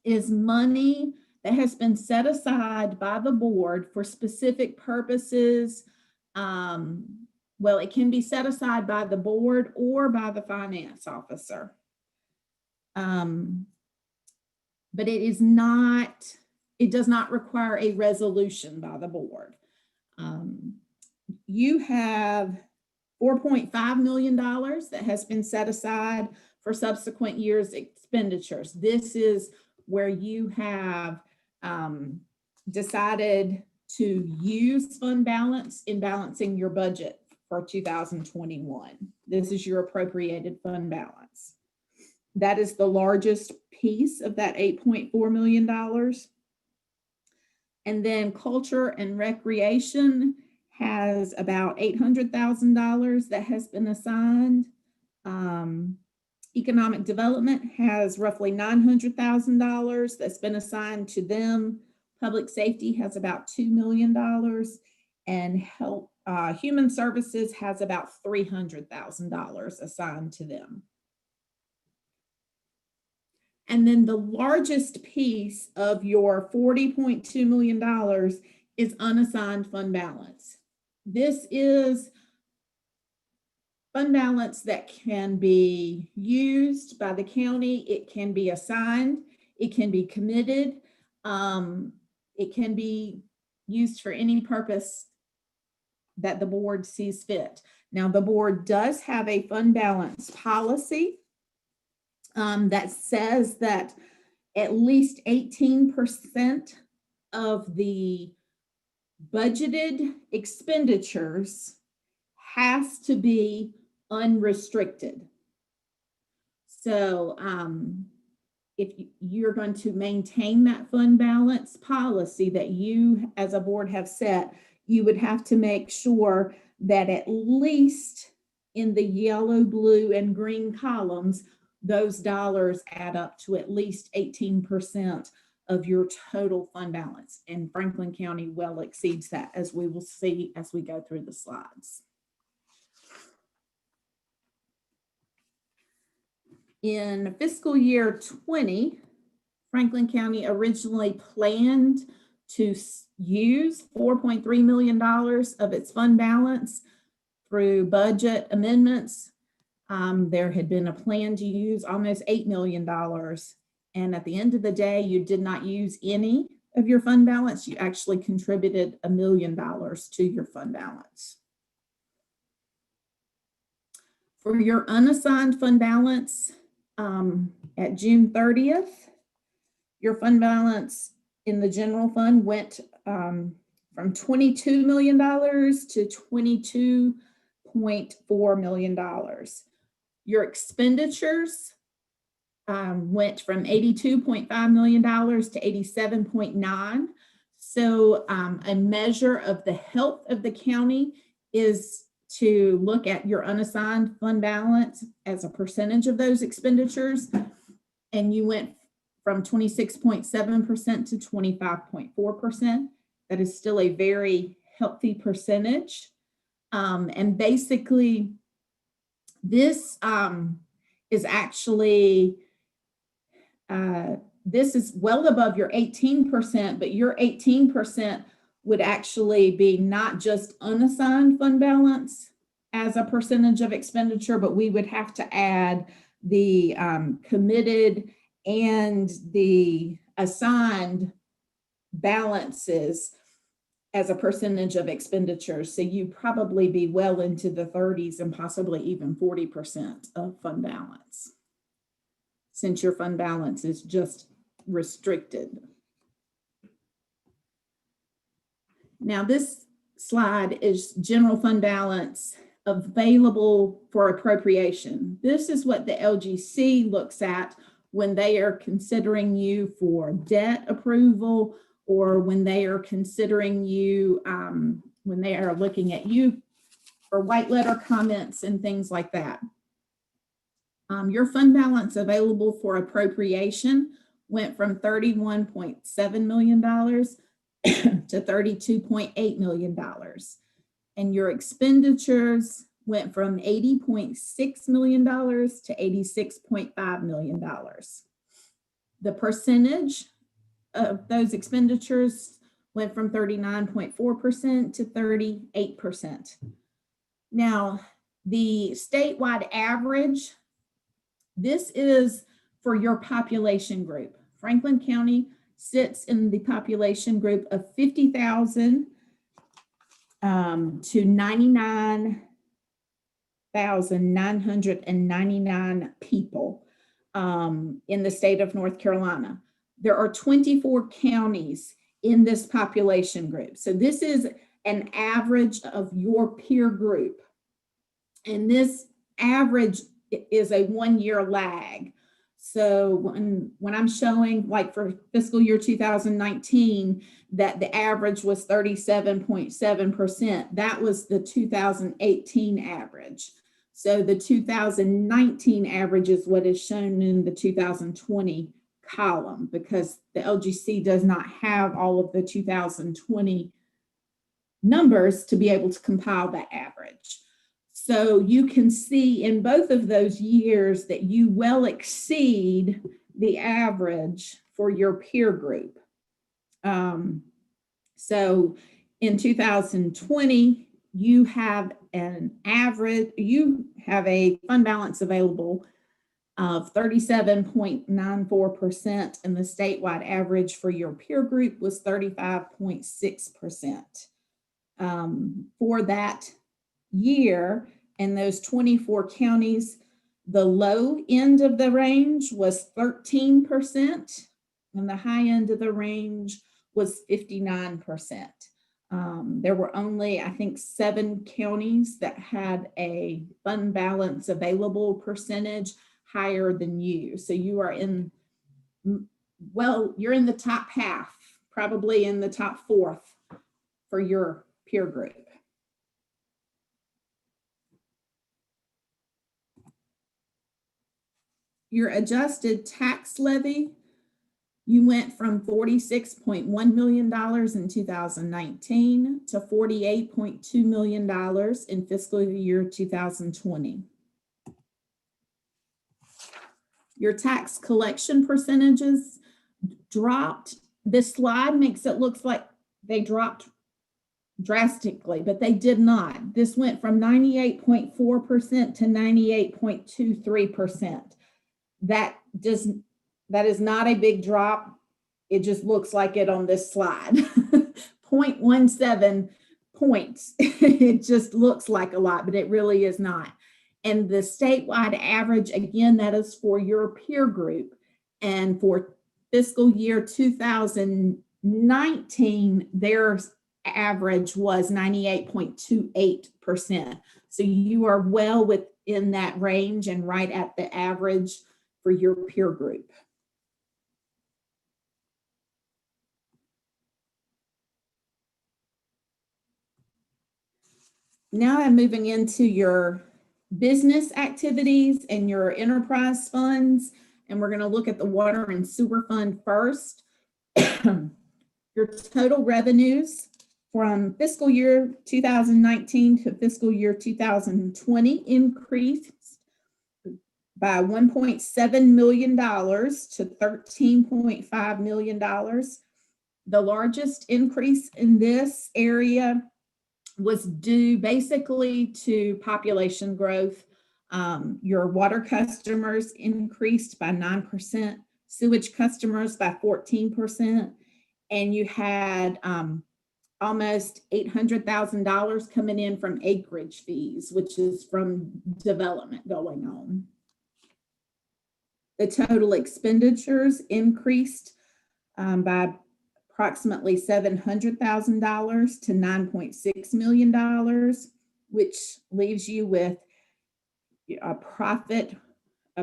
is money that has been set aside by the board for specific purposes. Well, it can be set aside by the board or by the finance officer. But it does not require a resolution by the board. You have $4.5 million that has been set aside for subsequent years' expenditures. This is where you have decided to use fund balance in balancing your budget for 2021. This is your appropriated fund balance. That is the largest piece of that $8.4 million. And then culture and recreation has about $800,000 that has been assigned. Economic development has roughly $900,000 that's been assigned to them. Public safety has about $2 million, and health, human services has about $300,000 assigned to them. And then the largest piece of your $40.2 million is unassigned fund balance. This is fund balance that can be used by the county. It can be assigned. It can be committed. It can be used for any purpose that the board sees fit. Now, the board does have a fund balance policy that says that at least 18% of the budgeted expenditures has to be unrestricted. So if you're going to maintain that fund balance policy that you as a board have set, you would have to make sure that at least in the yellow, blue, and green columns, those dollars add up to at least 18% of your total fund balance. And Franklin County well exceeds that, as we will see as we go through the slides. In fiscal year 20, Franklin County originally planned to use $4.3 million of its fund balance through budget amendments. There had been a plan to use almost $8 million. And at the end of the day, you did not use any of your fund balance. You actually contributed $1 million to your fund balance. For your unassigned fund balance, at June 30th, your fund balance in the general fund went from $22 million to $22.4 million. Your expenditures went from $82.5 million to $87.9. So a measure of the health of the county is to look at your unassigned fund balance as a percentage of those expenditures. And you went from 26.7% to 25.4%. That is still a very healthy percentage. And basically, this is actually, this is well above your 18%, but your 18% would actually be not just unassigned fund balance as a percentage of expenditure, but we would have to add the committed and the assigned balances as a percentage of expenditures. So you probably be well into the 30s and possibly even 40% of fund balance, since your fund balance is just restricted. Now this slide is general fund balance available for appropriation. This is what the LGC looks at when they are considering you for debt approval, or when they are considering you, when they are looking at you for white letter comments and things like that. Your fund balance available for appropriation went from $31.7 million to $32.8 million. And your expenditures went from $80.6 million to $86.5 million. The percentage of those expenditures went from 39.4% to 38%. Now, the statewide average, this is for your population group. Franklin County sits in the population group of 50,000 to 99,999 people in the state of North Carolina. There are 24 counties in this population group. So this is an average of your peer group. And this average is a 1-year lag. So when I'm showing, like for fiscal year 2019, that the average was 37.7%, that was the 2018 average. So the 2019 average is what is shown in the 2020 column, because the LGC does not have all of the 2020 numbers to be able to compile that average. So you can see in both of those years that you well exceed the average for your peer group. So in 2020, you have an average, you have a fund balance available of 37.94%, and the statewide average for your peer group was 35.6%. For that year, in those 24 counties, the low end of the range was 13%, and the high end of the range was 59%. There were only, I think, 7 counties that had a fund balance available percentage higher than you. So you are in, well, you're in the top half, probably in the top 4th for your peer group. Your adjusted tax levy, you went from $46.1 million in 2019 to $48.2 million in fiscal year 2020. Your tax collection percentages dropped. This slide makes it look like they dropped drastically, but they did not. This went from 98.4% to 98.23%. That is not a big drop. It just looks like it on this slide. 0.17 points. It just looks like a lot, but it really is not. And the statewide average, again, that is for your peer group. And for fiscal year 2019, their average was 98.28%. So you are well within that range and right at the average for your peer group. Now I'm moving into your business activities and your enterprise funds, and we're going to look at the water and sewer fund first. Your total revenues from fiscal year 2019 to fiscal year 2020 increased by $1.7 million to $13.5 million. The largest increase in this area was due basically to population growth. Your water customers increased by 9%, sewage customers by 14%, and you had almost $800,000 coming in from acreage fees, which is from development going on. The total expenditures increased by approximately $700,000 to $9.6 million, which leaves you with a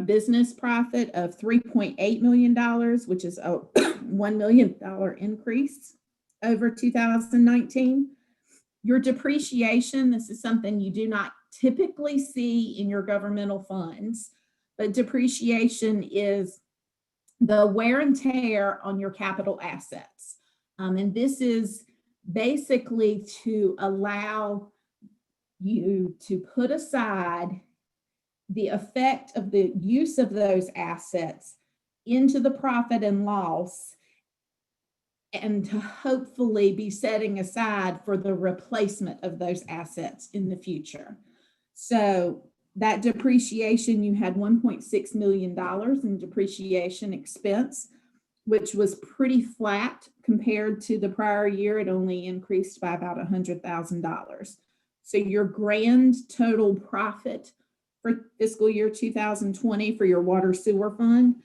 business profit of $3.8 million, which is a $1 million increase over 2019. Your depreciation, this is something you do not typically see in your governmental funds, but depreciation is the wear and tear on your capital assets. And this is basically to allow you to put aside the effect of the use of those assets into the profit and loss, and to hopefully be setting aside for the replacement of those assets in the future. So that depreciation, you had $1.6 million in depreciation expense, which was pretty flat compared to the prior year. It only increased by about $100,000. So your grand total profit for fiscal year 2020 for your water sewer fund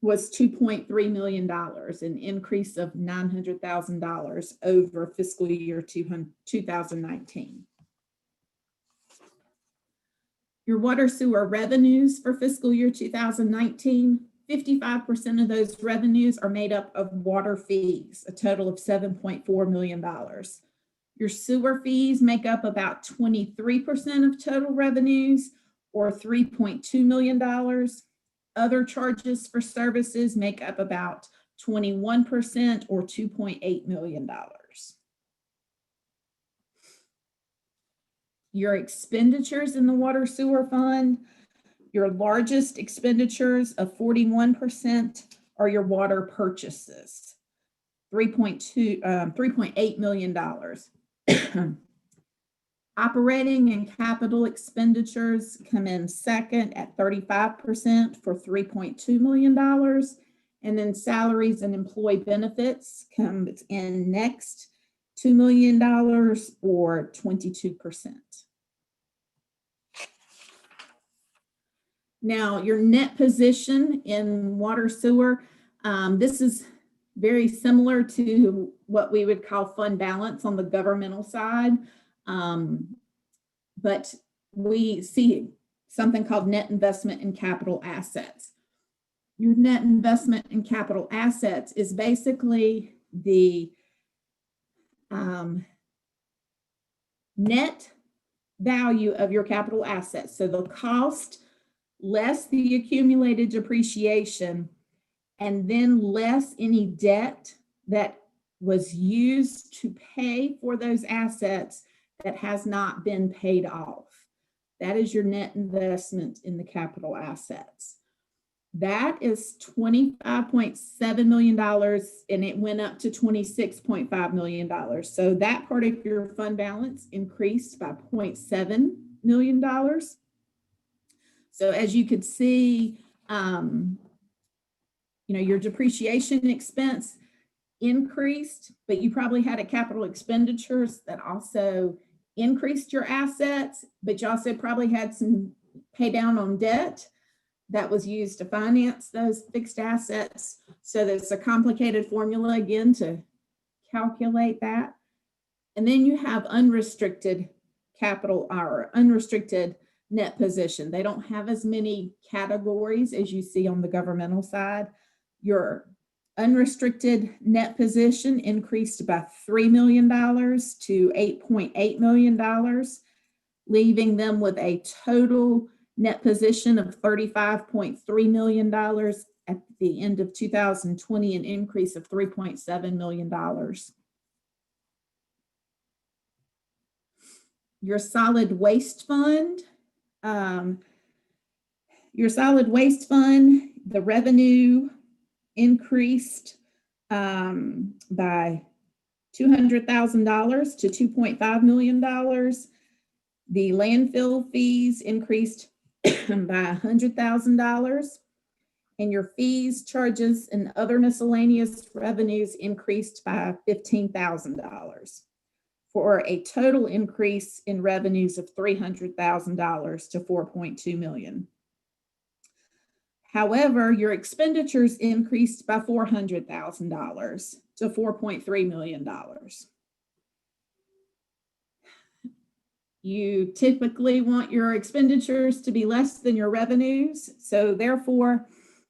was $2.3 million, an increase of $900,000 over fiscal year 2019. Your water sewer revenues for fiscal year 2019, 55% of those revenues are made up of water fees, a total of $7.4 million. Your sewer fees make up about 23% of total revenues, or $3.2 million. Other charges for services make up about 21%, or $2.8 million. Your expenditures in the water sewer fund, your largest expenditures of 41% are your water purchases, $3.8 million. Operating and capital expenditures come in second at 35% for $3.2 million. And then salaries and employee benefits comes in next, $2 million or 22%. Now, your net position in water sewer, this is very similar to what we would call fund balance on the governmental side. But we see something called net investment in capital assets. Your net investment in capital assets is basically the net value of your capital assets. So the cost less the accumulated depreciation, and then less any debt that was used to pay for those assets that has not been paid off. That is your net investment in the capital assets. That is $25.7 million, and it went up to $26.5 million. So that part of your fund balance increased by $0.7 million. So as you could see, your depreciation expense increased, but you probably had a capital expenditures that also increased your assets, but you also probably had some pay down on debt that was used to finance those fixed assets. So there's a complicated formula again to calculate that. And then you have unrestricted capital or unrestricted net position. They don't have as many categories as you see on the governmental side. Your unrestricted net position increased by $3 million to $8.8 million, leaving them with a total net position of $35.3 million at the end of 2020, an increase of $3.7 million. Your solid waste fund, the revenue increased by $200,000 to $2.5 million. The landfill fees increased by $100,000. And your fees, charges, and other miscellaneous revenues increased by $15,000 for a total increase in revenues of $300,000 to $4.2 million. However, your expenditures increased by $400,000 to $4.3 million. You typically want your expenditures to be less than your revenues, so therefore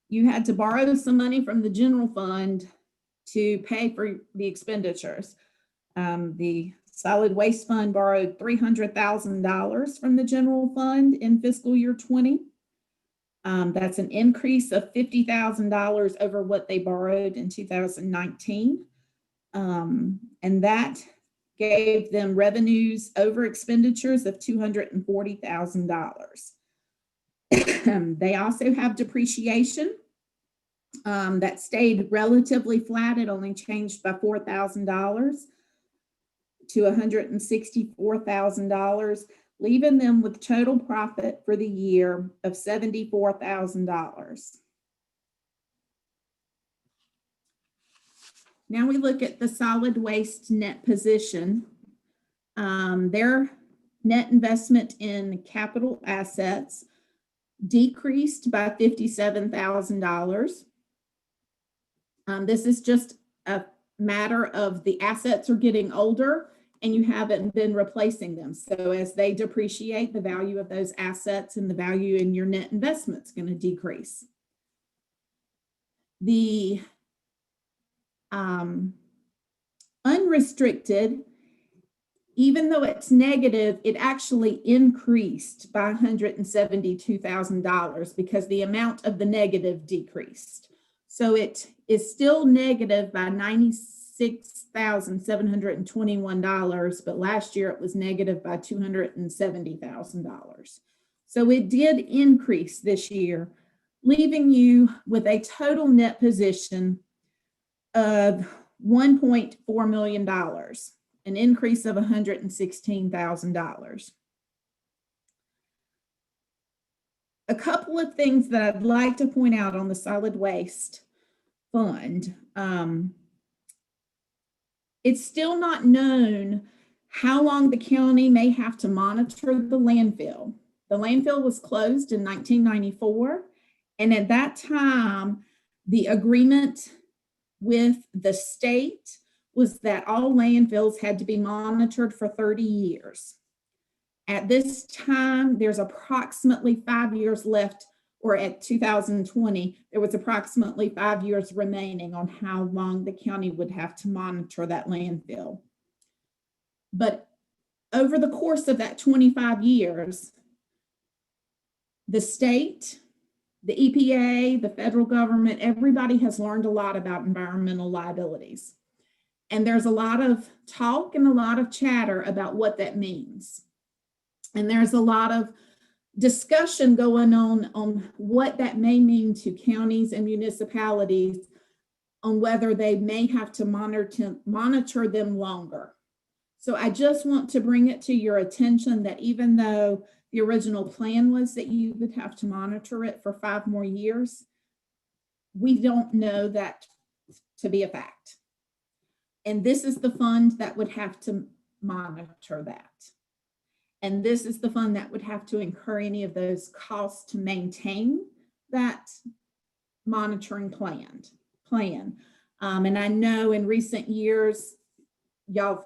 you had to borrow some money from the general fund to pay for the expenditures. The solid waste fund borrowed $300,000 from the general fund in fiscal year 20. That's an increase of $50,000 over what they borrowed in 2019. And that gave them revenues over expenditures of $240,000. They also have depreciation that stayed relatively flat. It only changed by $4,000 to $164,000, leaving them with total profit for the year of $74,000. Now we look at the solid waste net position. Their net investment in capital assets decreased by $57,000. This is just a matter of the assets are getting older and you haven't been replacing them. So as they depreciate, the value of those assets and the value in your net investment is going to decrease. The unrestricted, even though it's negative, it actually increased by $172,000 because the amount of the negative decreased. So it is still negative by $96,721, but last year it was negative by $270,000. So it did increase this year, leaving you with a total net position of $1.4 million, an increase of $116,000. A couple of things that I'd like to point out on the solid waste fund. It's still not known how long the county may have to monitor the landfill. The landfill was closed in 1994, and at that time, the agreement with the state was that all landfills had to be monitored for 30 years. At this time, there's approximately 5 years left, or at 2020, there was approximately 5 years remaining on how long the county would have to monitor that landfill. But over the course of that 25 years, the state, the EPA, the federal government, everybody has learned a lot about environmental liabilities. And there's a lot of talk and a lot of chatter about what that means. And there's a lot of discussion going on what that may mean to counties and municipalities on whether they may have to monitor them longer. So I just want to bring it to your attention that even though the original plan was that you would have to monitor it for 5 more years, we don't know that to be a fact. And this is the fund that would have to monitor that. And this is the fund that would have to incur any of those costs to maintain that monitoring plan. And I know in recent years, y'all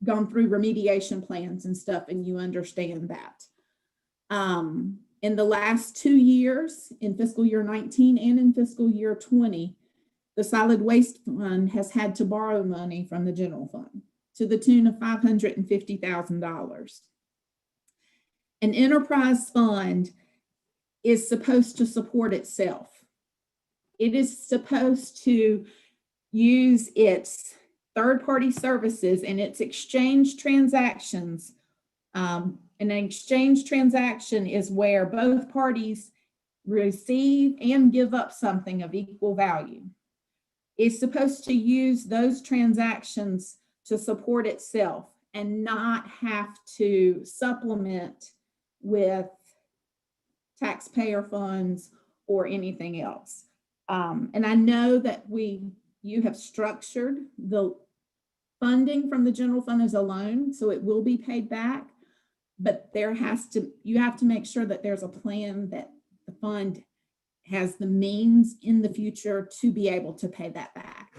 gone through remediation plans and stuff, and you understand that. In the last 2 years, in fiscal year 19 and in fiscal year 20, the solid waste fund has had to borrow money from the general fund to the tune of $550,000. An enterprise fund is supposed to support itself. It is supposed to use its third-party services and its exchange transactions. An exchange transaction is where both parties receive and give up something of equal value. It's supposed to use those transactions to support itself and not have to supplement with taxpayer funds or anything else. And I know that you have structured the funding from the general fund as a loan, so it will be paid back, but you have to make sure that there's a plan that the fund has the means in the future to be able to pay that back.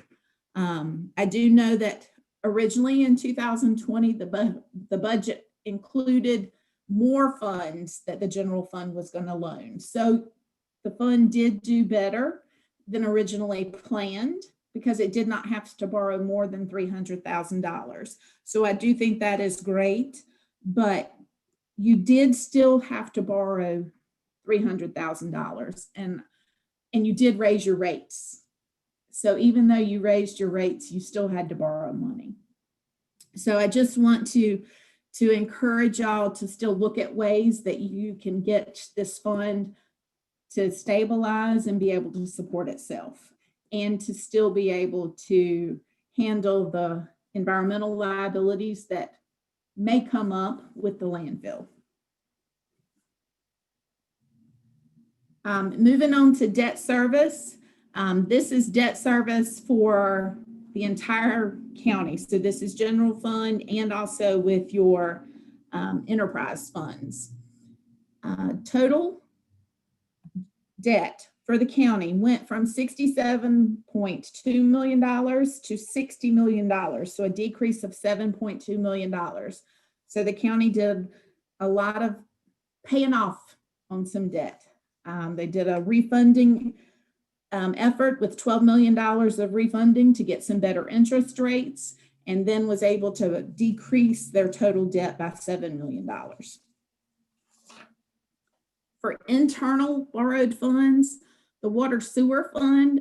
I do know that originally in 2020, the budget included more funds that the general fund was going to loan. So the fund did do better than originally planned because it did not have to borrow more than $300,000. So I do think that is great, but you did still have to borrow $300,000 and you did raise your rates. So even though you raised your rates, you still had to borrow money. So I just want to encourage y'all to still look at ways that you can get this fund to stabilize and be able to support itself and to still be able to handle the environmental liabilities that may come up with the landfill. Moving on to debt service. This is debt service for the entire county. So this is general fund and also with your enterprise funds. Total debt for the county went from $67.2 million to $60 million. So a decrease of $7.2 million. So the county did a lot of paying off on some debt. They did a refunding effort with $12 million of refunding to get some better interest rates, and then was able to decrease their total debt by $7 million. For internal borrowed funds, the water sewer fund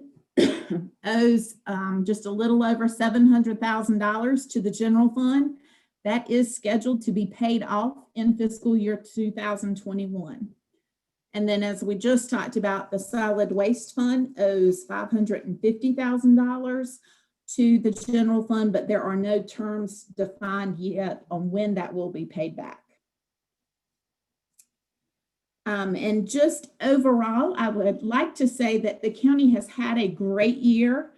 owes just a little over $700,000 to the general fund. That is scheduled to be paid off in fiscal year 2021. And then as we just talked about, the solid waste fund owes $550,000 to the general fund, but there are no terms defined yet on when that will be paid back. And just overall, I would like to say that the county has had a great year,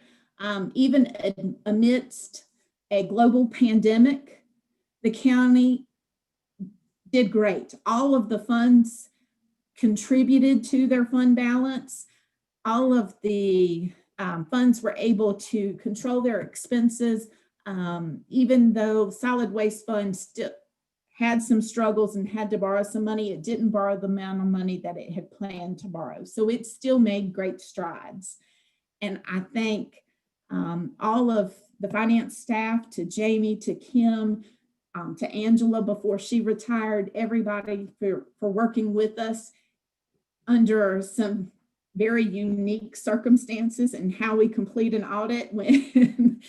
even amidst a global pandemic. The county did great. All of the funds contributed to their fund balance. All of the funds were able to control their expenses, even though solid waste fund still had some struggles and had to borrow some money. It didn't borrow the amount of money that it had planned to borrow. So it still made great strides. And I thank all of the finance staff, to Jamie, to Kim, to Angela before she retired, everybody for working with us under some very unique circumstances and how we complete an audit when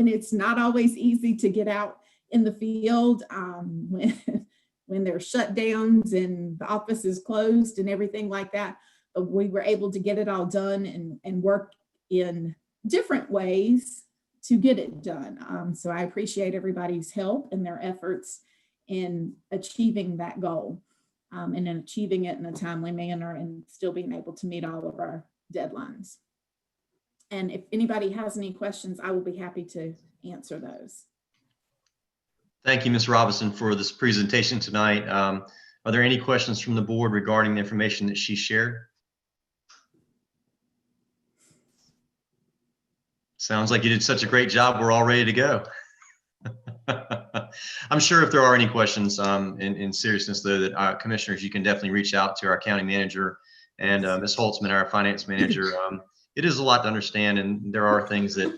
it's not always easy to get out in the field, when there's shutdowns and the office is closed and everything like that. But we were able to get it all done and work in different ways to get it done. So I appreciate everybody's help and their efforts in achieving that goal. And in achieving it in a timely manner and still being able to meet all of our deadlines. And if anybody has any questions, I will be happy to answer those. Thank you, Ms. Robinson, for this presentation tonight. Are there any questions from the board regarding the information that she shared? Sounds like you did such a great job. We're all ready to go. I'm sure if there are any questions, in seriousness though, that commissioners, you can definitely reach out to our county manager and Ms. Holtzman, our finance manager. It is a lot to understand, and there are things that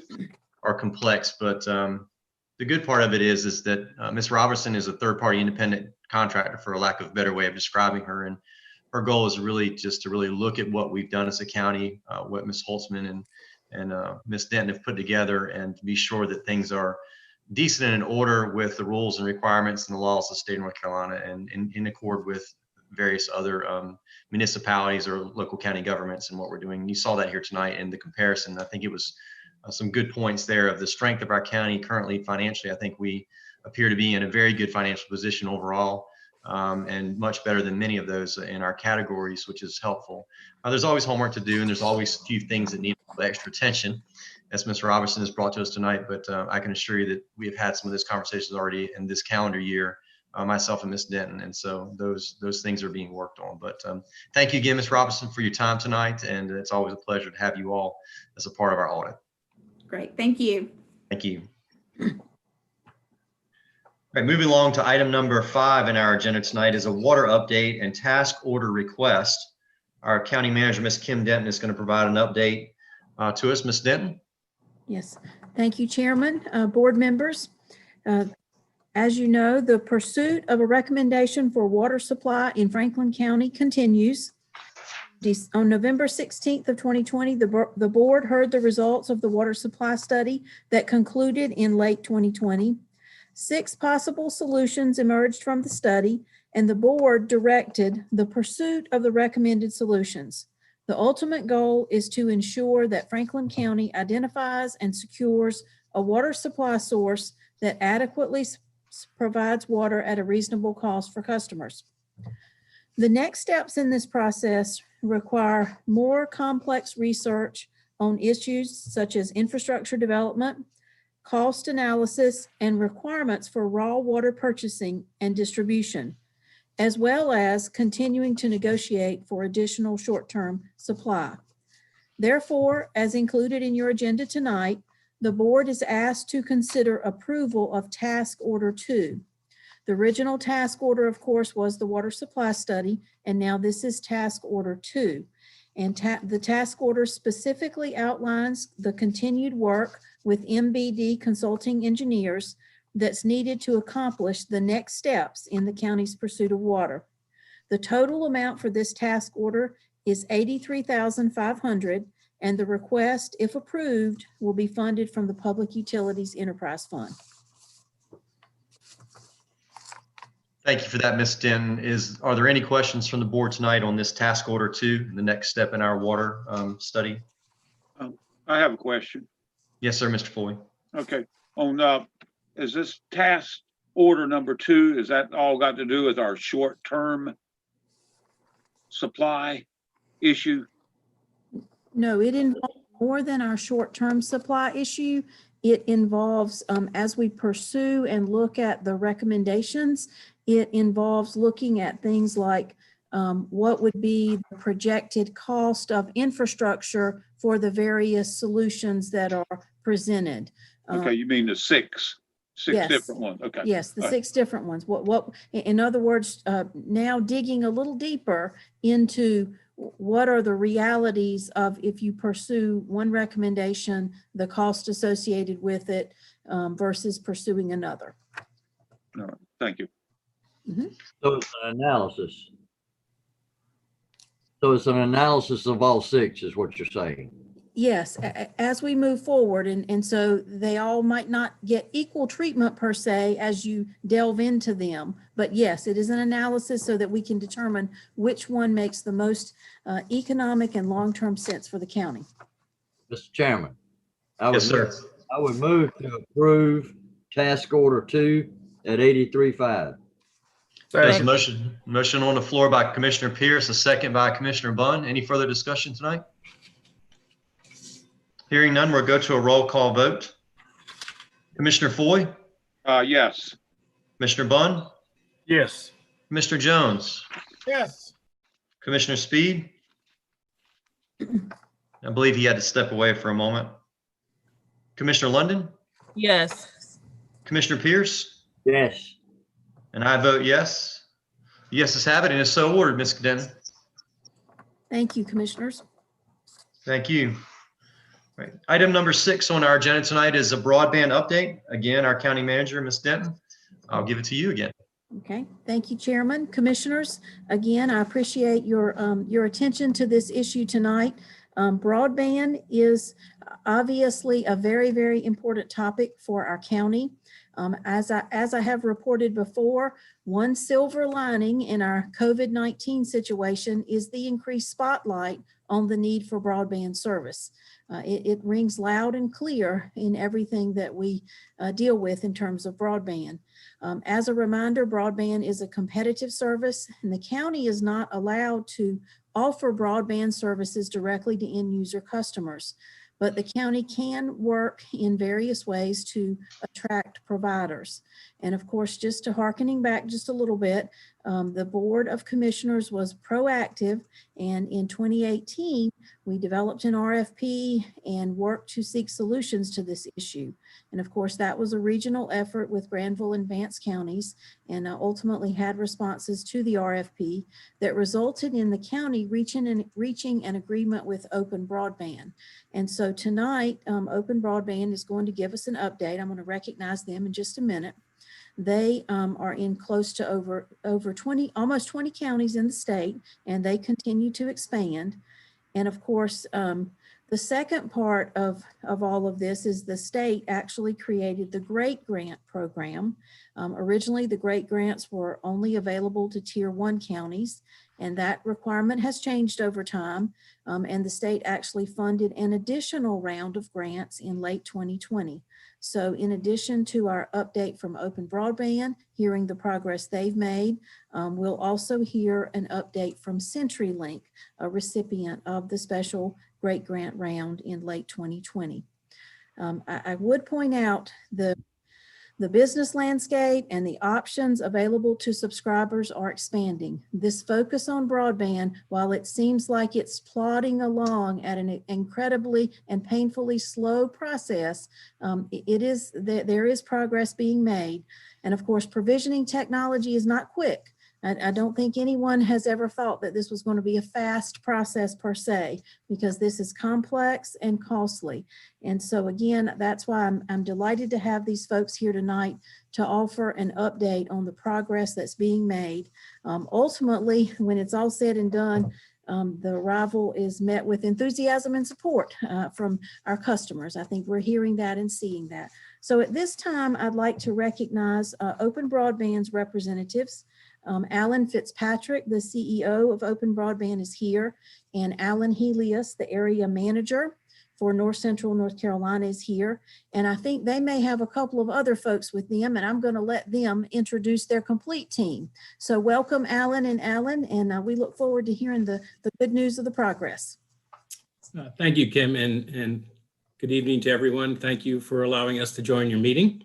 are complex, but the good part of it is that Ms. Robertson is a third-party independent contractor, for a lack of a better way of describing her, and her goal is really just to really look at what we've done as a county, what Ms. Holtzman and Ms. Denton have put together, and to be sure that things are decent and in order with the rules and requirements and the laws of the state of North Carolina, and in accord with various other municipalities or local county governments and what we're doing. You saw that here tonight in the comparison. I think it was some good points there of the strength of our county currently financially. I think we appear to be in a very good financial position overall, and much better than many of those in our categories, which is helpful. There's always homework to do, and there's always a few things that need extra attention, as Ms. Robertson has brought to us tonight, but I can assure you that we have had some of those conversations already in this calendar year, myself and Ms. Denton, and so those things are being worked on. But thank you again, Ms. Robertson, for your time tonight, and it's always a pleasure to have you all as a part of our audit. Great, thank you. Thank you. All right, moving along to item number 5 in our agenda tonight is a water update and task order request. Our county manager, Ms. Kim Denton, is going to provide an update to us. Ms. Denton? Yes, thank you, Chairman, board members. As you know, the pursuit of a recommendation for water supply in Franklin County continues. On November 16th of 2020, the board heard the results of the water supply study that concluded in late 2020. 6 possible solutions emerged from the study, and the board directed the pursuit of the recommended solutions. The ultimate goal is to ensure that Franklin County identifies and secures a water supply source that adequately provides water at a reasonable cost for customers. The next steps in this process require more complex research on issues such as infrastructure development, cost analysis, and requirements for raw water purchasing and distribution, as well as continuing to negotiate for additional short-term supply. Therefore, as included in your agenda tonight, the board is asked to consider approval of Task Order 2. The original task order, of course, was the water supply study, and now this is Task Order 2. And the task order specifically outlines the continued work with MBD Consulting Engineers that's needed to accomplish the next steps in the county's pursuit of water. The total amount for this task order is $83,500, and the request, if approved, will be funded from the Public Utilities Enterprise Fund. Thank you for that, Ms. Denton. Are there any questions from the board tonight on this task order 2, the next step in our water study? I have a question. Yes, sir, Mr. Foy. Okay, is this task order number 2, is that all got to do with our short-term supply issue? No, it involves more than our short-term supply issue. It involves, as we pursue and look at the recommendations, it involves looking at things like what would be the projected cost of infrastructure for the various solutions that are presented. Okay, you mean the six yes. different ones? Okay. Yes, the All 6 different ones. In other words, now digging a little deeper into what are the realities of if you pursue one recommendation, the cost associated with it versus pursuing another. All right, thank you. Mm-hmm. So it's an analysis. So it's an analysis of all 6 is what you're saying. Yes, as we move forward, and so they all might not get equal treatment per se as you delve into them, but yes, it is an analysis so that we can determine which one makes the most economic and long-term sense for the county. Mr. Chairman. Yes, sir. I would move to approve task order 2 at 83.5. There's a motion on the floor by Commissioner Pierce, a second by Commissioner Bunn. Any further discussion tonight? Hearing none, we'll go to a roll call vote. Commissioner Foy? Yes. Commissioner Bunn, Yes. Mr. Jones, Yes. Commissioner Speed. I believe he had to step away for a moment. Commissioner London, Yes. Commissioner Pierce, Yes. and I vote yes. Yeses have it, and it's so ordered, Ms. Denton. Thank you, Commissioners. Thank you. Right. Item number 6 on our agenda tonight is a broadband update. Again, our county manager, Ms. Denton. I'll give it to you again. Okay, thank you, Chairman. Commissioners, again, I appreciate your attention to this issue tonight. Broadband is obviously a very, very important topic for our county. As I have reported before, one silver lining in our COVID-19 situation is the increased spotlight on the need for broadband service. It rings loud and clear in everything that we deal with in terms of broadband. As a reminder, broadband is a competitive service, and the county is not allowed to offer broadband services directly to end user customers. But the county can work in various ways to attract providers. And of course, just to hearkening back just a little bit, the Board of Commissioners was proactive, and in 2018, we developed an RFP and worked to seek solutions to this issue. And of course, that was a regional effort with Granville and Vance counties, and ultimately had responses to the RFP that resulted in the county reaching an agreement with Open Broadband. And so tonight, Open Broadband is going to give us an update. I'm going to recognize them in just a minute. They are in close to over 20, almost 20 counties in the state, and they continue to expand. And of course, the second part of all of this is the state actually created the GREAT Grant program. Originally, the GREAT grants were only available to Tier 1 counties, and that requirement has changed over time. And the state actually funded an additional round of grants in late 2020. So in addition to our update from Open Broadband, hearing the progress they've made, we'll also hear an update from CenturyLink, a recipient of the special GREAT Grant round in late 2020. I would point out the business landscape and the options available to subscribers are expanding. This focus on broadband, while it seems like it's plodding along at an incredibly and painfully slow process, there is progress being made. And of course, provisioning technology is not quick. I don't think anyone has ever thought that this was going to be a fast process per se, because this is complex and costly. And so again, that's why I'm delighted to have these folks here tonight to offer an update on the progress that's being made. Ultimately, when it's all said and done, the arrival is met with enthusiasm and support from our customers. I think we're hearing that and seeing that. So at this time, I'd like to recognize Open Broadband's representatives. Alan Fitzpatrick, the CEO of Open Broadband, is here, and Alan Helios, the area manager for North Central North Carolina, is here. And I think they may have a couple of other folks with them, and I'm going to let them introduce their complete team. So welcome, Alan, and we look forward to hearing the good news of the progress. Thank you, Kim, and good evening to everyone. Thank you for allowing us to join your meeting.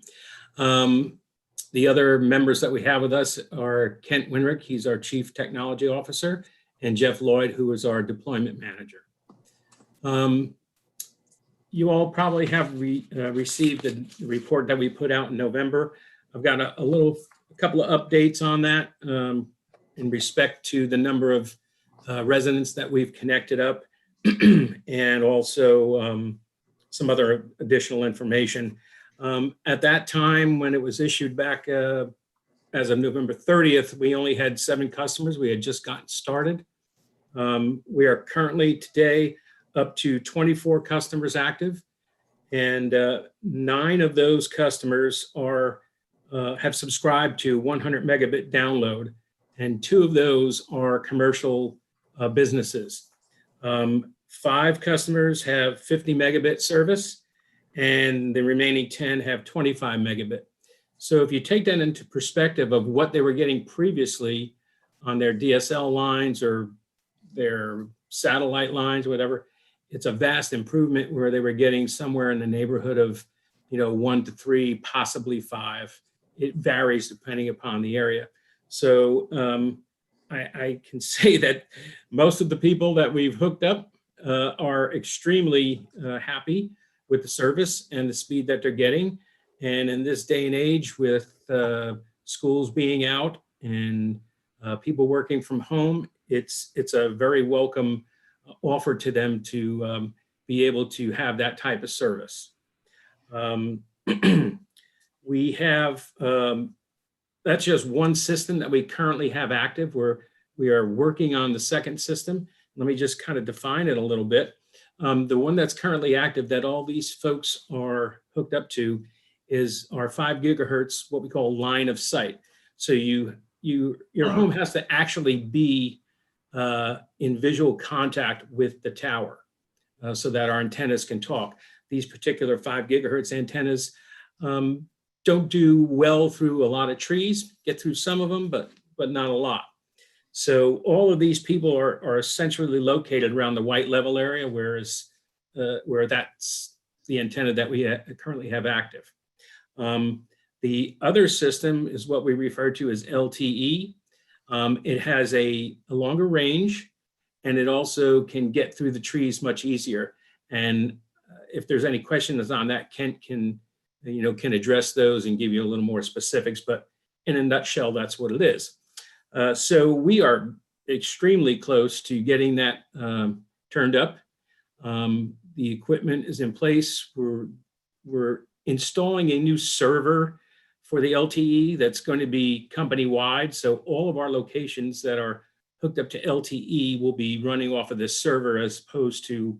The other members that we have with us are Kent Winrick, he's our Chief Technology Officer, and Jeff Lloyd, who is our Deployment Manager. You all probably have received the report that we put out in November. I've got a couple of updates on that in respect to the number of residents that we've connected up and also some other additional information. At that time, when it was issued back as of November 30th, we only had 7 customers. We had just gotten started. We are currently today up to 24 customers active, and 9 of those customers have subscribed to 100 megabit download, and 2 of those are commercial businesses. 5 customers have 50 megabit service, and the remaining 10 have 25 megabit. So if you take that into perspective of what they were getting previously on their DSL lines or their satellite lines, whatever, it's a vast improvement where they were getting somewhere in the neighborhood of, 1 to 3, possibly 5 it varies depending upon the area. So I can say that most of the people that we've hooked up are extremely happy with the service and the speed that they're getting. And in this day and age, with schools being out and people working from home, it's a very welcome offer to them to be able to have that type of service. We have, that's just one system that we currently have active, where we are working on the second system. Let me just kind of define it a little bit. The one that's currently active that all these folks are hooked up to is our 5 gigahertz, what we call line of sight. So your home has to actually be in visual contact with the tower so that our antennas can talk. These particular 5 gigahertz antennas don't do well through a lot of trees, get through some of them, but not a lot. So all of these people are essentially located around the white level area, where that's the antenna that we currently have active. The other system is what we refer to as LTE. It has a longer range, and it also can get through the trees much easier. And if there's any questions on that, Kent can address those and give you a little more specifics, but in a nutshell, that's what it is. So we are extremely close to getting that turned up. The equipment is in place. We're installing a new server for the LTE that's going to be company-wide. So all of our locations that are hooked up to LTE will be running off of this server, as opposed to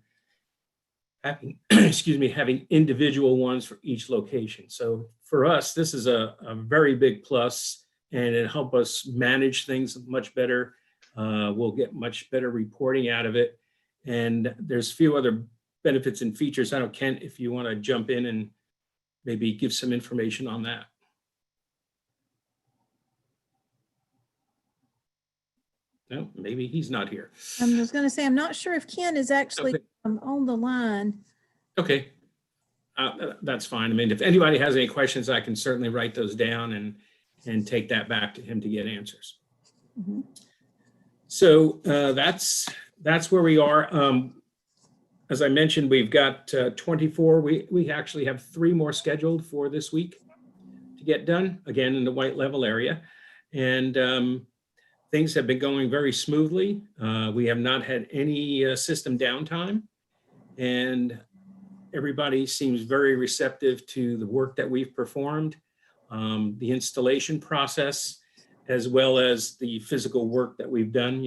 having, having individual ones for each location. So for us, this is a very big plus, and it helps us manage things much better. We'll get much better reporting out of it. And there's a few other benefits and features. I don't know, Kent, if you want to jump in and maybe give some information on that. No, maybe he's not here. I was going to say, I'm not sure if Ken is actually on the line. Okay, that's fine. I mean, if anybody has any questions, I can certainly write those down and take that back to him to get answers. Mm-hmm. So that's where we are. As I mentioned, we've got 24. We actually have 3 more scheduled for this week to get done, again, in the white level area. And things have been going very smoothly. We have not had any system downtime, and everybody seems very receptive to the work that we've performed, the installation process, as well as the physical work that we've done.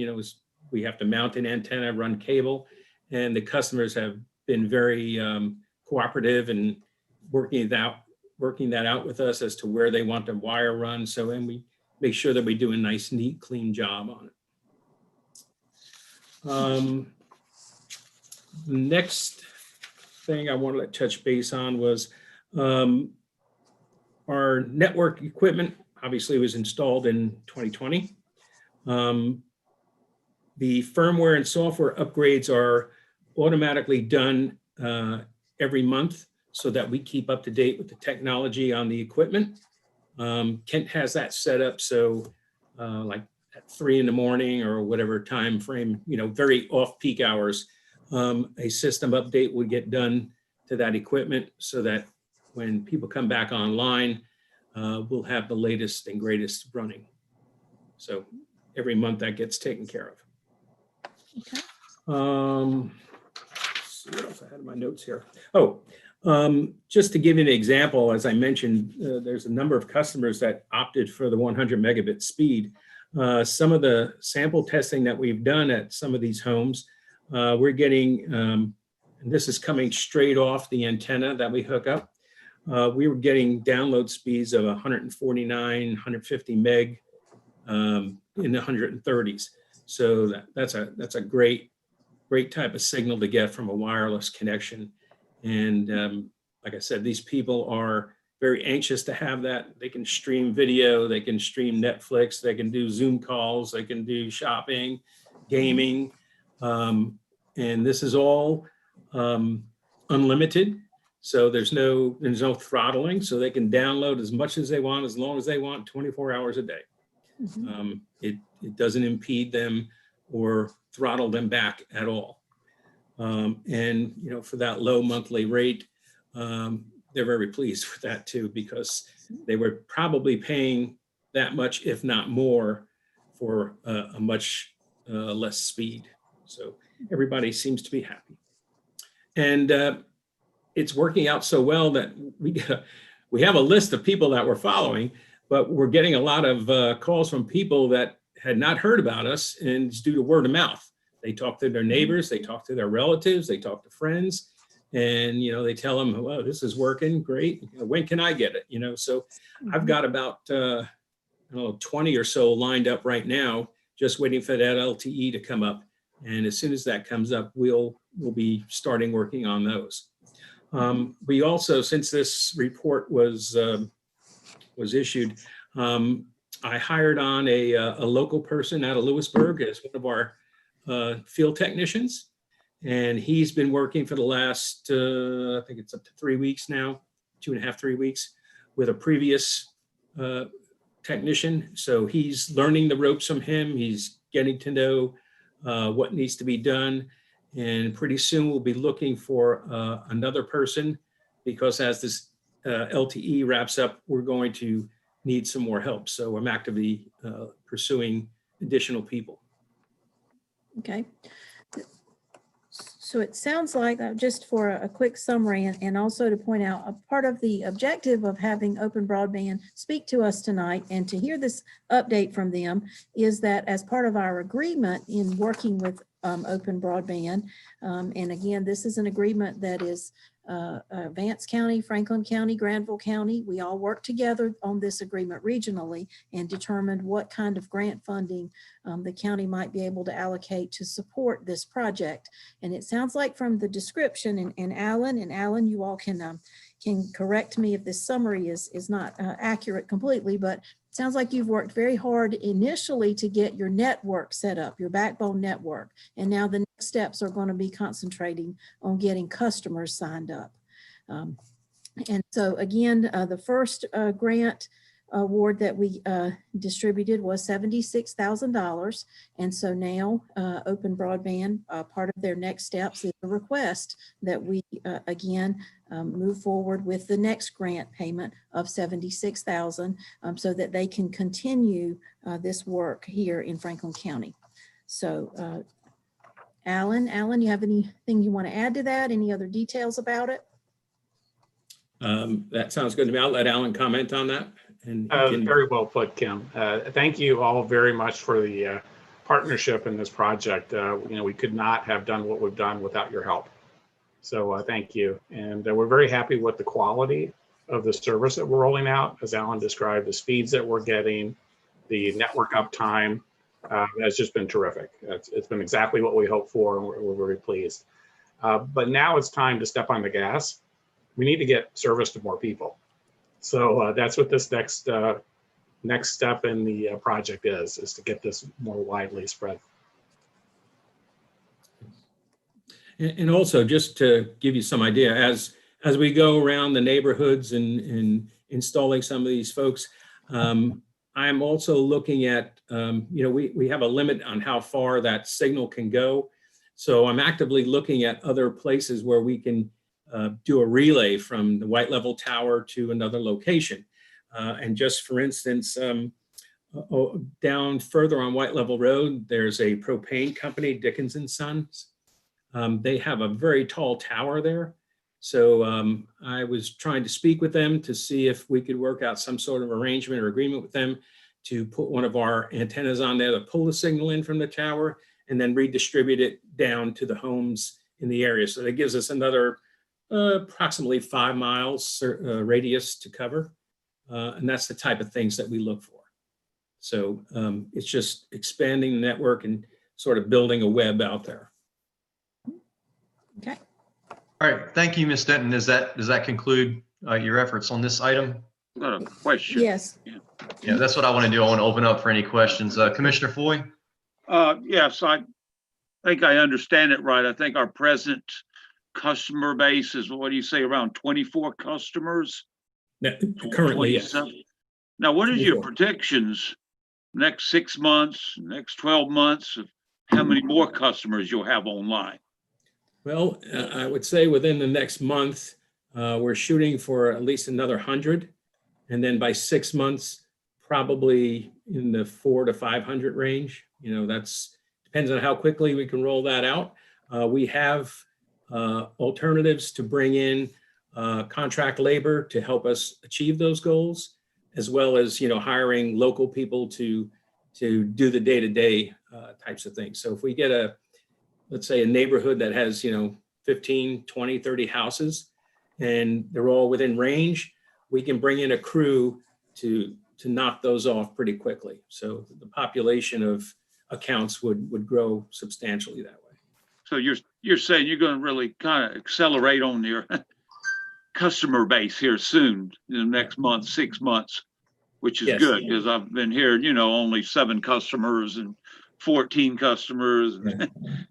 We have to mount an antenna, run cable, and the customers have been very cooperative and working that out with us as to where they want the wire run. So, and we make sure that we do a nice, neat, clean job on it. Next thing I wanted to touch base on was our network equipment. Obviously, was installed in 2020. The firmware and software upgrades are automatically done every month, so that we keep up to date with the technology on the equipment. Kent has that set up so like at 3 in the morning or whatever time frame, very off-peak hours, a system update would get done to that equipment, so that when people come back online, we'll have the latest and greatest running. So every month that gets taken care of. Okay. Let's see what else I had in my notes here. Oh, just to give you an example, as I mentioned, there's a number of customers that opted for the 100 megabit speed. Some of the sample testing that we've done at some of these homes, we're getting, and this is coming straight off the antenna that we hook up. We were getting download speeds of 149, 150 meg in the 130s. So that's a great type of signal to get from a wireless connection. And like I said, these people are very anxious to have that. They can stream video, they can stream Netflix, they can do Zoom calls, they can do shopping, gaming. And this is all unlimited. So there's no throttling, so they can download as much as they want, as long as they want, 24 hours a day. It doesn't impede them or throttle them back at all. And, you know, for that low monthly rate, they're very pleased with that too, because they were probably paying that much, if not more, for a much less speed. So everybody seems to be happy. And it's working out so well that we have a list of people that we're following, but we're getting a lot of calls from people that had not heard about us, and it's due to word of mouth. They talk to their neighbors, they talk to their relatives, they talk to friends, and, you know, they tell them, well, this is working great. When can I get it? You know, so I've got about, I don't know, 20 or so lined up right now, just waiting for that LTE to come up. And as soon as that comes up, we'll be starting working on those. We also, since this report was issued, I hired on a local person out of Lewisburg as one of our field technicians. And he's been working for the last, I think it's up to 3 weeks now, 2.5, 3 weeks, with a previous technician. So he's learning the ropes from him. He's getting to know what needs to be done. And pretty soon we'll be looking for another person, because as this LTE wraps up, we're going to need some more help. So I'm actively pursuing additional people. Okay. So it sounds like, just for a quick summary, and also to point out, a part of the objective of having Open Broadband speak to us tonight and to hear this update from them is that as part of our agreement in working with Open Broadband, and again, this is an agreement that is Vance County, Franklin County, Granville County, we all work together on this agreement regionally and determined what kind of grant funding the county might be able to allocate to support this project. And it sounds like from the description, and Alan, you all can correct me if this summary is not accurate completely, but it sounds like you've worked very hard initially to get your network set up, your backbone network. And now the next steps are going to be concentrating on getting customers signed up. And so again, the first grant award that we distributed was $76,000. And so now Open Broadband, part of their next steps is a request that we again move forward with the next grant payment of $76,000 so that they can continue this work here in Franklin County. So Alan, you have anything you want to add to that? Any other details about it? That sounds good to me. I'll let Alan comment on that. And very well put, Kim. Thank you all very much for the partnership in this project. You know, we could not have done what we've done without your help. So thank you. And we're very happy with the quality of the service that we're rolling out. As Alan described, the speeds that we're getting, the network uptime has just been terrific. It's been exactly what we hoped for, and we're very pleased. But now it's time to step on the gas. We need to get service to more people. So that's what this next step in the project is to get this more widely spread. And also, just to give you some idea, as we go around the neighborhoods and installing some of these folks, I'm also looking at, you know, we have a limit on how far that signal can go. So I'm actively looking at other places where we can do a relay from the White Level Tower to another location. And just for instance, down further on White Level Road, there's a propane company, Dickens & Sons. They have a very tall tower there. So I was trying to speak with them to see if we could work out some sort of arrangement or agreement with them to put one of our antennas on there to pull the signal in from the tower and then redistribute it down to the homes in the area. So that gives us another approximately 5 miles radius to cover. And that's the type of things that we look for. So it's just expanding the network and sort of building a web out there. Okay. All right, thank you, Ms. Denton. Does that conclude your efforts on this item? Got a question. Yes. Yeah, that's what I want to do. I want to open up for any questions. Commissioner Foy? Yes, I think I understand it right. I think our present customer base is, what do you say, around 24 customers? Currently, yes. 27? Now, what is your 24. predictions, next 6 months, next 12 months, of how many more customers you'll have online? Well, I would say within the next month, we're shooting for at least another 100. And then by 6 months, probably in the 400 to 500 range. You know, that's depends on how quickly we can roll that out. We have alternatives to bring in contract labor to help us achieve those goals, as well as, you know, hiring local people to do the day-to-day types of things. So if we get let's say a neighborhood that has, you know, 15, 20, 30 houses, and they're all within range, we can bring in a crew to knock those off pretty quickly. So the population of accounts would grow substantially that way. So you're saying you're going to really kind of accelerate on your customer base here soon, in the next month, 6 months, which is Yes. good, because I've been hearing, you know, only 7 customers and 14 customers.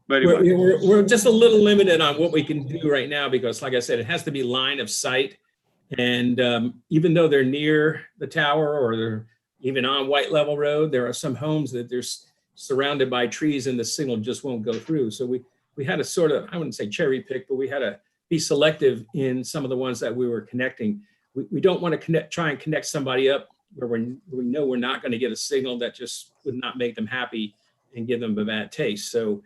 But anyway. We're just a little limited on what we can do right now, because like I said, it has to be line of sight. And even though they're near the tower or they're even on White Level Road, there are some homes that they're surrounded by trees and the signal just won't go through. So we had to sort of, I wouldn't say cherry pick, but we had to be selective in some of the ones that we were connecting. We don't want to try and connect somebody up where we know we're not going to get a signal that just would not make them happy and give them a bad taste. So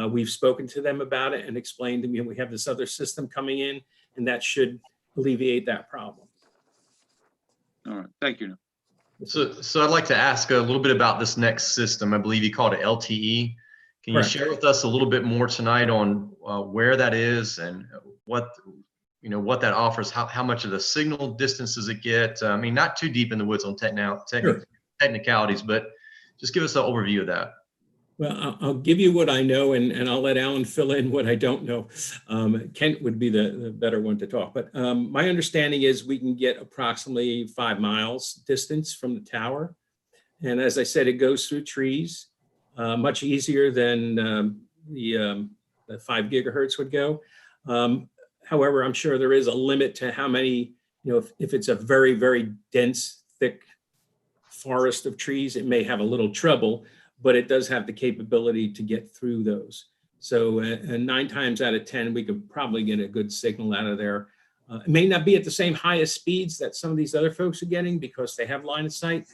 we've spoken to them about it and explained to them, we have this other system coming in, and that should alleviate that problem. All right, thank you. So I'd like to ask a little bit about this next system. I believe you called it LTE. Can you Correct. share with us a little bit more tonight on where that is and what that offers? How much of the signal distance does it get? I mean, not too deep in the woods on technicalities, but just give us an overview of that. Well, I'll give you what I know, and I'll let Alan fill in what I don't know. Kent would be the better one to talk. But my understanding is we can get approximately 5 miles distance from the tower. And as I said, it goes through trees, much easier than the 5 gigahertz would go. However, I'm sure there is a limit to how many, you know, if it's a very, very dense, thick forest of trees, it may have a little trouble, but it does have the capability to get through those. So 9 times out of 10, we could probably get a good signal out of there. It may not be at the same highest speeds that some of these other folks are getting because they have line of sight,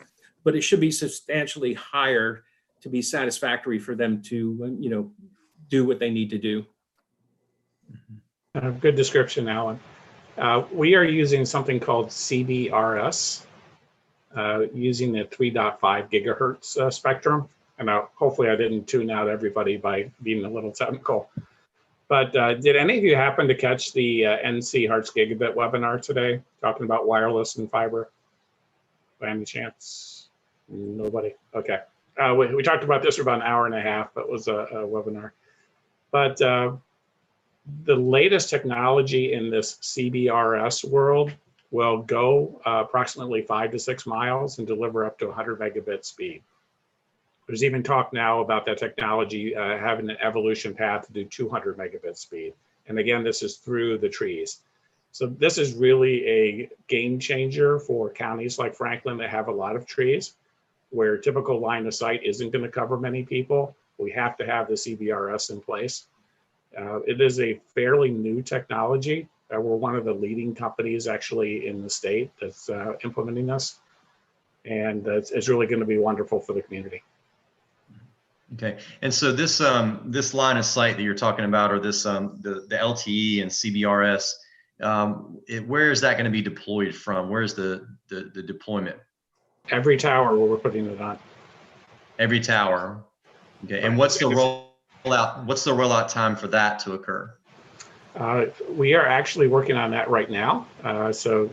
but it should be substantially higher to be satisfactory for them to, you know, do what they need to do. Good description, Alan. We are using something called CBRS, using the 3.5 gigahertz spectrum. And hopefully I didn't tune out everybody by being a little technical. But did any of you happen to catch the NC Hertz Gigabit webinar today, talking about wireless and fiber? By any chance? Nobody? Okay. We talked about this for about an hour and a half. It was a webinar. But the latest technology in this CBRS world will go approximately 5 to 6 miles and deliver up to 100 megabit speed. There's even talk now about that technology having an evolution path to do 200 megabit speed. And again, this is through the trees. So this is really a game changer for counties like Franklin that have a lot of trees, where typical line of sight isn't going to cover many people. We have to have the CBRS in place. It is a fairly new technology. We're one of the leading companies actually in the state that's implementing this. And it's really going to be wonderful for the community. Okay, and so this this line of sight that you're talking about, or this the LTE and CBRS, where is that going to be deployed from? Where's the deployment? Every tower where we're putting it on. Every tower. Okay, and what's the rollout? What's the rollout time for that to occur? We are actually working on that right now. So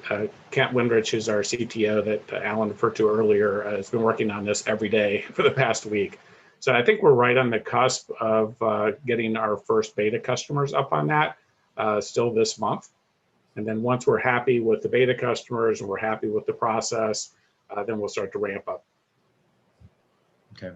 Kent Windrich, who's our CTO that Alan referred to earlier, has been working on this every day for the past week. So I think we're right on the cusp of getting our first beta customers up on that still this month. And then once we're happy with the beta customers and we're happy with the process, then we'll start to ramp up. Okay.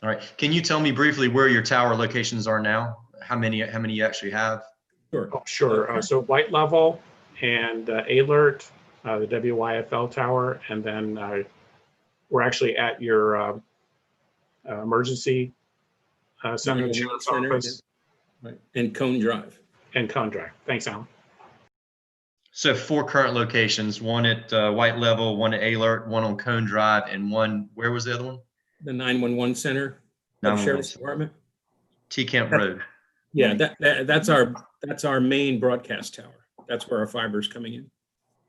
All right. Can you tell me briefly where your tower locations are now? How many you actually have? Sure. Oh, sure. So White Level and Alert, the WYFL tower, and then we're actually at your emergency center, the 911 sheriff's center, office, right, and Cone Drive. and Cone Drive. Thanks, Alan. So 4 current locations, one at White Level, one at Alert, one on Cone Drive, and one, where was the other one? The 911 center, the 911 Sheriff's center. Department. T Camp Road. Yeah, that's our main broadcast tower. That's where our fiber is coming in.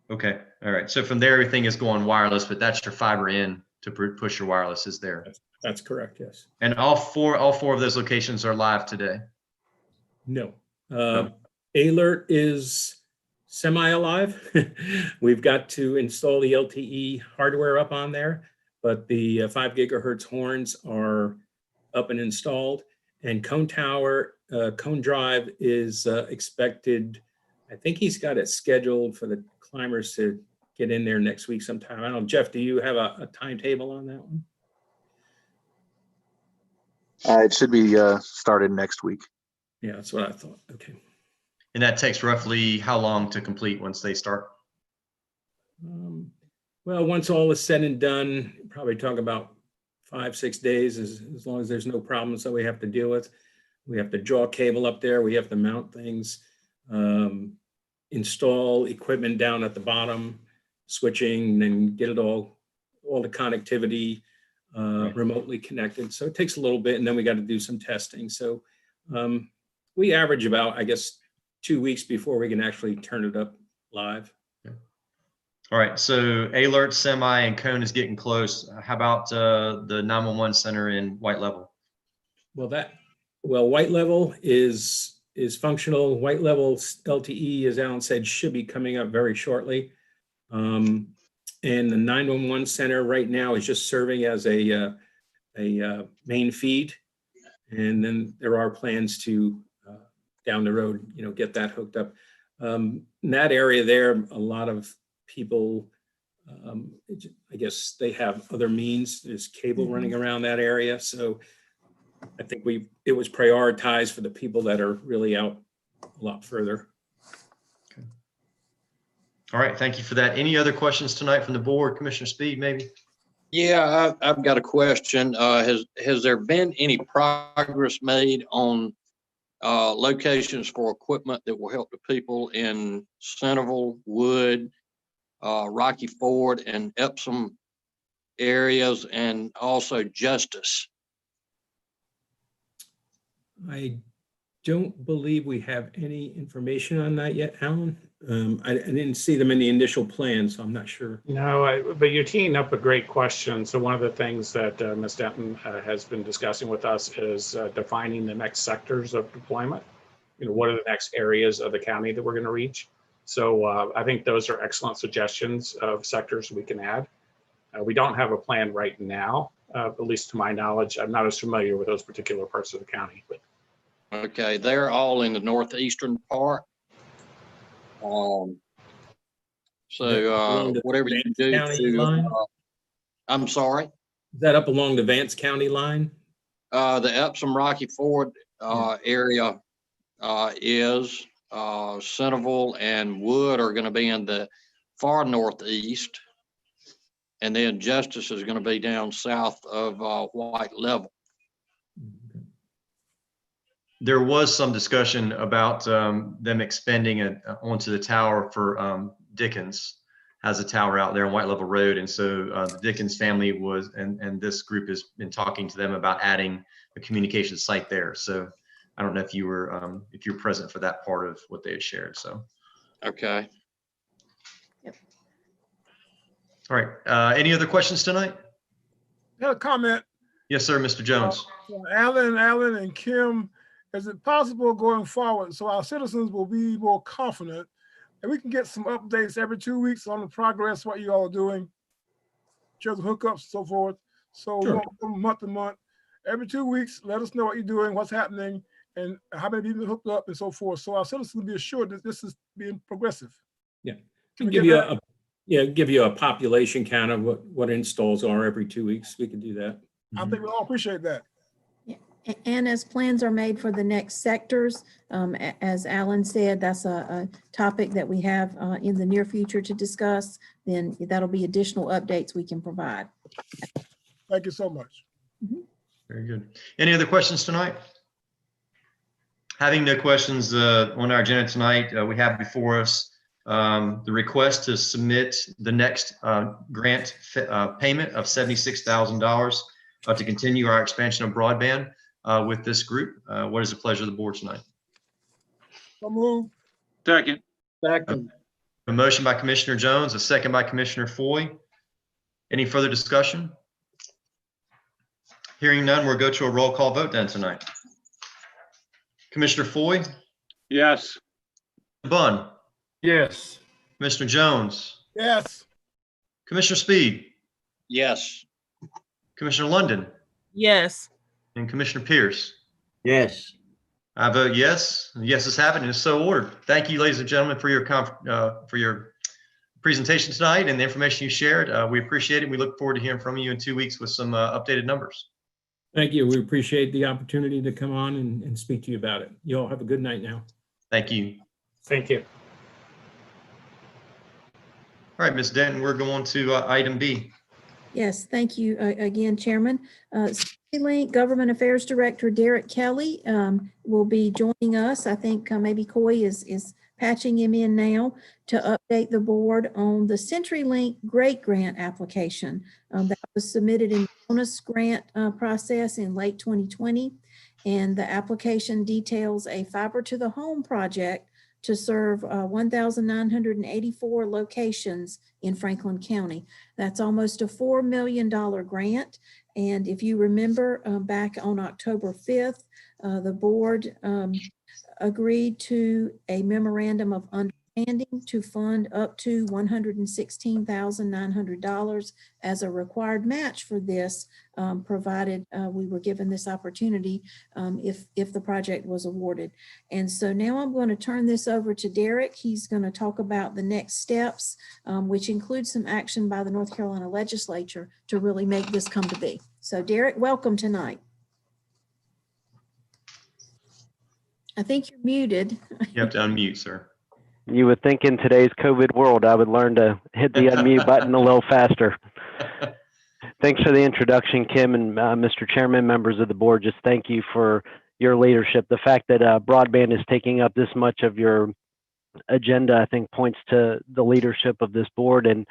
Okay, all right. So from there, everything is going wireless, but that's your fiber in to push your wireless is there. That's correct, yes. And all four of those locations are live today. No. Alert is semi-alive. We've got to install the LTE hardware up on there, but the 5 gigahertz horns are up and installed. And Cone Tower, Cone Drive is expected, I think he's got it scheduled for the climbers to get in there next week sometime. I don't know, Jeff, do you have a timetable on that one? It should be started next week. Yeah, that's what I thought. Okay. And that takes roughly how long to complete once they start? Well, once all is said and done, probably talk about 5-6 days, as long as there's no problems that we have to deal with. We have to draw cable up there. We have to mount things, install equipment down at the bottom, switching, and get it all the connectivity remotely connected. So it takes a little bit, and then we got to do some testing. So we average about, I guess, 2 weeks before we can actually turn it up live. All right, so Alert, Semi, and Cone is getting close. How about the 911 center in White Level? Well, White Level is functional. White Level LTE, as Alan said, should be coming up very shortly. And the 911 center right now is just serving as a main feed. And then there are plans to down the road, get that hooked up. In that area there, a lot of people, I guess they have other means. There's cable running around that area. So I think it was prioritized for the people that are really out a lot further. Okay. All right, thank you for that. Any other questions tonight from the board? Commissioner Speed, maybe? Yeah, I've got a question. Has there been any progress made on locations for equipment that will help the people in Centerville, Wood, Rocky Ford, and Epsom areas, and also Justice? I don't believe we have any information on that yet, Alan. I didn't see them in the initial plan, so I'm not sure. No, but you're teeing up a great question. So one of the things that Ms. Denton has been discussing with us is defining the next sectors of deployment. What are the next areas of the county that we're going to reach? So I think those are excellent suggestions of sectors we can add. We don't have a plan right now, at least to my knowledge. I'm not as familiar with those particular parts of the county. But Okay, they're all in the northeastern part. So whatever you do to, I'm sorry? Is that up along the Vance County line? The Epsom Rocky Ford area is Centerville and Wood are going to be in the far northeast. And then Justice is going to be down south of White Level. There was some discussion about them expanding onto the tower for Dickens has a tower out there on White Level Road. And so the Dickens family was, and this group has been talking to them about adding a communication site there. So I don't know if you were present for that part of what they had shared. So. Okay. All right. Any other questions tonight? I had a comment. Yes, sir, Mr. Jones. Alan, and Kim, is it possible going forward so our citizens will be more confident and we can get some updates every 2 weeks on the progress, what you all are doing, in terms of hookups, so forth. So Sure. From month to month, every 2 weeks, let us know what you're doing, what's happening, and how many people hooked up and so forth. So our citizens will be assured that this is being progressive. Yeah. Can we Give get you that? give you a population count of what installs are every 2 weeks. We can do that. I think we all appreciate that. And as plans are made for the next sectors, as Alan said, that's a topic that we have in the near future to discuss, then that'll be additional updates we can provide. Thank you so much. Very good. Any other questions tonight? Having no questions on our agenda tonight, we have before us the request to submit the next grant payment of $76,000 to continue our expansion of broadband with this group. What is the pleasure of the board tonight? So move. Second. Second. A motion by Commissioner Jones, a second by Commissioner Foy. Any further discussion? Hearing none, we'll go to a roll call vote then tonight. Commissioner Foy, Yes. Bunn, Yes. Commissioner Jones, Yes. Commissioner Speed, Yes. Commissioner London, Yes. and Commissioner Pierce. Yes. I vote yes. Yes, it's happened. It's so ordered. Thank you, ladies and gentlemen, for your presentation tonight and the information you shared. We appreciate it. We look forward to hearing from you in 2 weeks with some updated numbers. Thank you. We appreciate the opportunity to come on and speak to you about it. You all have a good night now. Thank you. Thank you. All right, Ms. Denton, we're going to item B. Yes, thank you again, Chairman. CityLink Government Affairs Director Derek Kelly will be joining us. I think maybe Coy is patching him in now to update the board on the CenturyLink Great Grant application that was submitted in the bonus grant process in late 2020. And the application details a fiber to the home project to serve 1,984 locations in Franklin County. That's almost a $4 million grant. And if you remember, back on October 5th, the board agreed to a memorandum of understanding to fund up to $116,900 as a required match for this, provided we were given this opportunity if the project was awarded. And so now I'm going to turn this over to Derek. He's going to talk about the next steps, which includes some action by the North Carolina legislature to really make this come to be. So Derek, welcome tonight. I think you're muted. You have to unmute, sir. You would think in today's COVID world, I would learn to hit the unmute button a little faster. Thanks for the introduction, Kim, and Mr. Chairman, members of the board. Just thank you for your leadership. The fact that broadband is taking up this much of your agenda, I think, points to the leadership of this board. And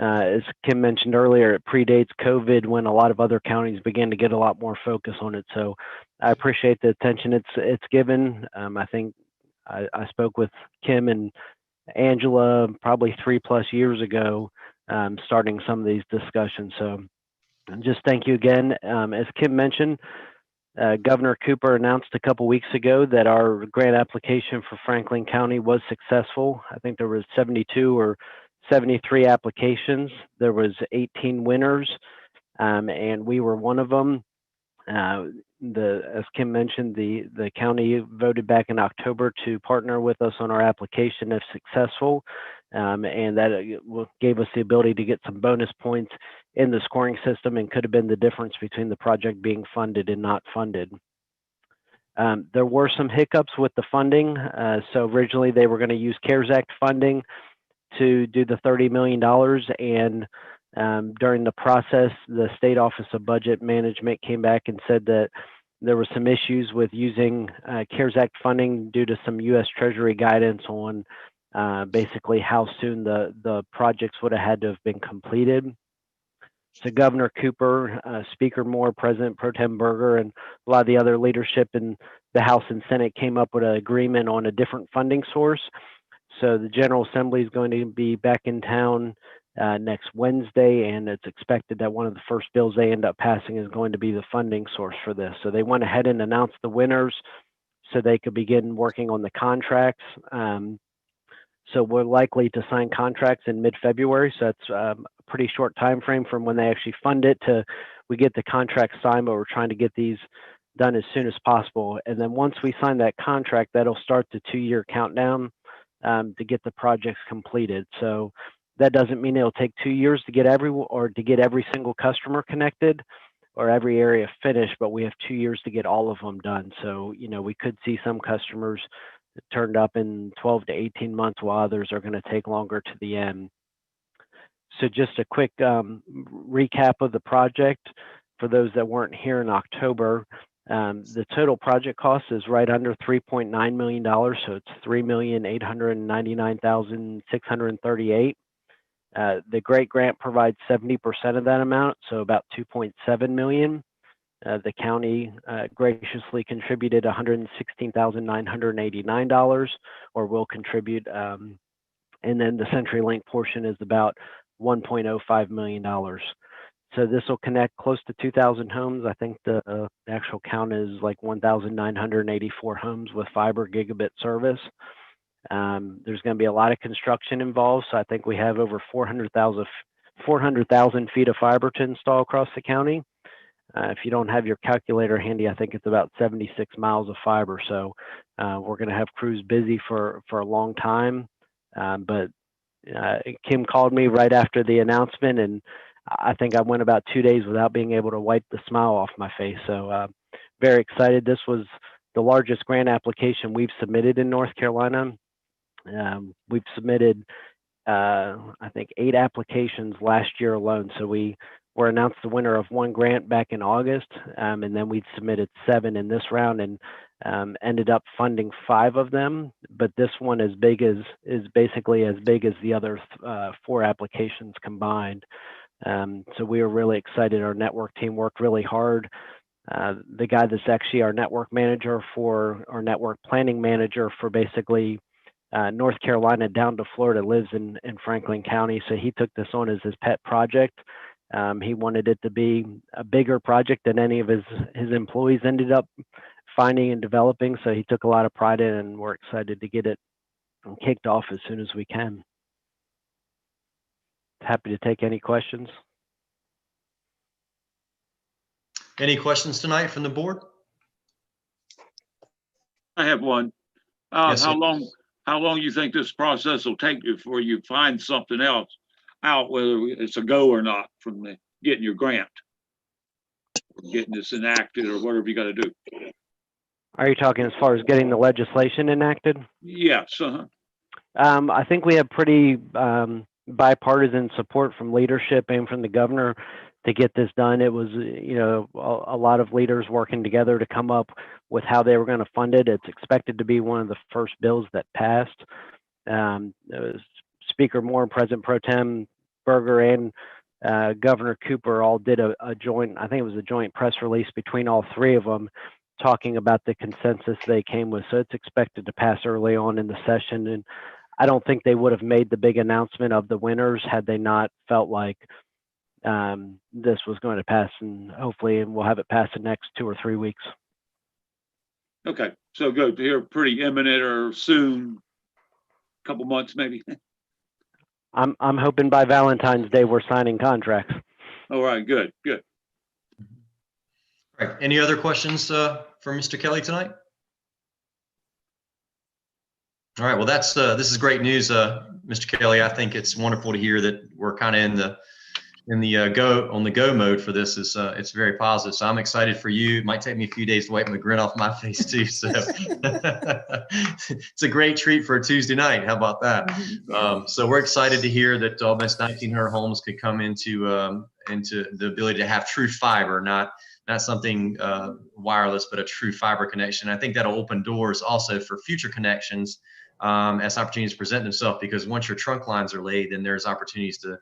as Kim mentioned earlier, it predates COVID when a lot of other counties began to get a lot more focus on it. So I appreciate the attention it's given. I think I spoke with Kim and Angela probably 3+ years ago, starting some of these discussions. So just thank you again. As Kim mentioned, Governor Cooper announced a couple weeks ago that our grant application for Franklin County was successful. I think there was 72 or 73 applications. There was 18 winners, and we were one of them. As Kim mentioned, the county voted back in October to partner with us on our application if successful, and that gave us the ability to get some bonus points in the scoring system and could have been the difference between the project being funded and not funded. There were some hiccups with the funding. So originally they were going to use CARES Act funding to do the $30 million, and during the process, the State Office of Budget Management came back and said that there were some issues with using CARES Act funding due to some U.S. Treasury guidance on basically how soon the projects would have had to have been completed. So Governor Cooper, Speaker Moore, President Pro Tem Berger, and a lot of the other leadership in the House and Senate came up with an agreement on a different funding source. So the General Assembly is going to be back in town next Wednesday, and it's expected that one of the first bills they end up passing is going to be the funding source for this. So they went ahead and announced the winners so they could begin working on the contracts. So we're likely to sign contracts in mid-February. So that's a pretty short time frame from when they actually fund it to we get the contract signed, but we're trying to get these done as soon as possible. And then once we sign that contract, that'll start the 2-year countdown to get the projects completed. So that doesn't mean it'll take 2 years to get every single customer connected, or every area finished, but we have 2 years to get all of them done. So, we could see some customers turned up in 12 to 18 months, while others are going to take longer to the end. So just a quick recap of the project for those that weren't here in October. The total project cost is right under $3.9 million, so it's $3,899,638. The GREAT grant provides 70% of that amount, so about $2.7 million. The county graciously contributed $116,989, or will contribute, and then the CenturyLink portion is about $1.05 million. So this will connect close to 2,000 homes. I think the actual count is like 1,984 homes with fiber gigabit service. There's going to be a lot of construction involved, so I think we have over 400,000 feet of fiber to install across the county. If you don't have your calculator handy, I think it's about 76 miles of fiber. So we're going to have crews busy for a long time. But Kim called me right after the announcement, and I think I went about 2 days without being able to wipe the smile off my face. So very excited. This was the largest grant application we've submitted in North Carolina. We've submitted, I think, 8 applications last year alone. So we were announced the winner of 1 grant back in August, and then we submitted 7 in this round, and ended up funding 5 of them. But this one is basically as big as the other 4 applications combined. So we were really excited. Our network team worked really hard. The guy that's actually our network manager for, our network planning manager for basically North Carolina down to Florida, lives in Franklin County. So he took this on as his pet project. He wanted it to be a bigger project than any of his employees ended up finding and developing. So he took a lot of pride in it, and we're excited to get it kicked off as soon as we can. Happy to take any questions. Any questions tonight from the board? I have one. Yes, sir. How long you think this process will take before you find something else out, whether it's a go or not, from getting your grant, getting this enacted, or whatever you got to do? Are you talking as far as getting the legislation enacted? Yes. I think we have pretty bipartisan support from leadership and from the governor to get this done. It was, a lot of leaders working together to come up with how they were going to fund it. It's expected to be one of the first bills that passed. Speaker Moore, President Pro Tem Berger, and Governor Cooper all did a joint, I think it was a joint press release between all 3 of them, talking about the consensus they came with. So it's expected to pass early on in the session. And I don't think they would have made the big announcement of the winners had they not felt like this was going to pass, and hopefully we'll have it pass the next 2 or 3 weeks. Okay, so good to hear, pretty imminent or soon, couple months maybe. I'm hoping by Valentine's Day we're signing contracts. All right, good. All right. Any other questions for Mr. Kelly tonight? All right. Well, this is great news, Mr. Kelly. I think it's wonderful to hear that we're kind of in the go mode for this. It's very positive. So I'm excited for you. It might take me a few days to wipe my grin off my face too. So it's a great treat for a Tuesday night. How about that? So we're excited to hear that almost 1,900 homes could come into the ability to have true fiber, not something wireless, but a true fiber connection. I think that'll open doors also for future connections as opportunities present themselves, because once your trunk lines are laid, then there's opportunities to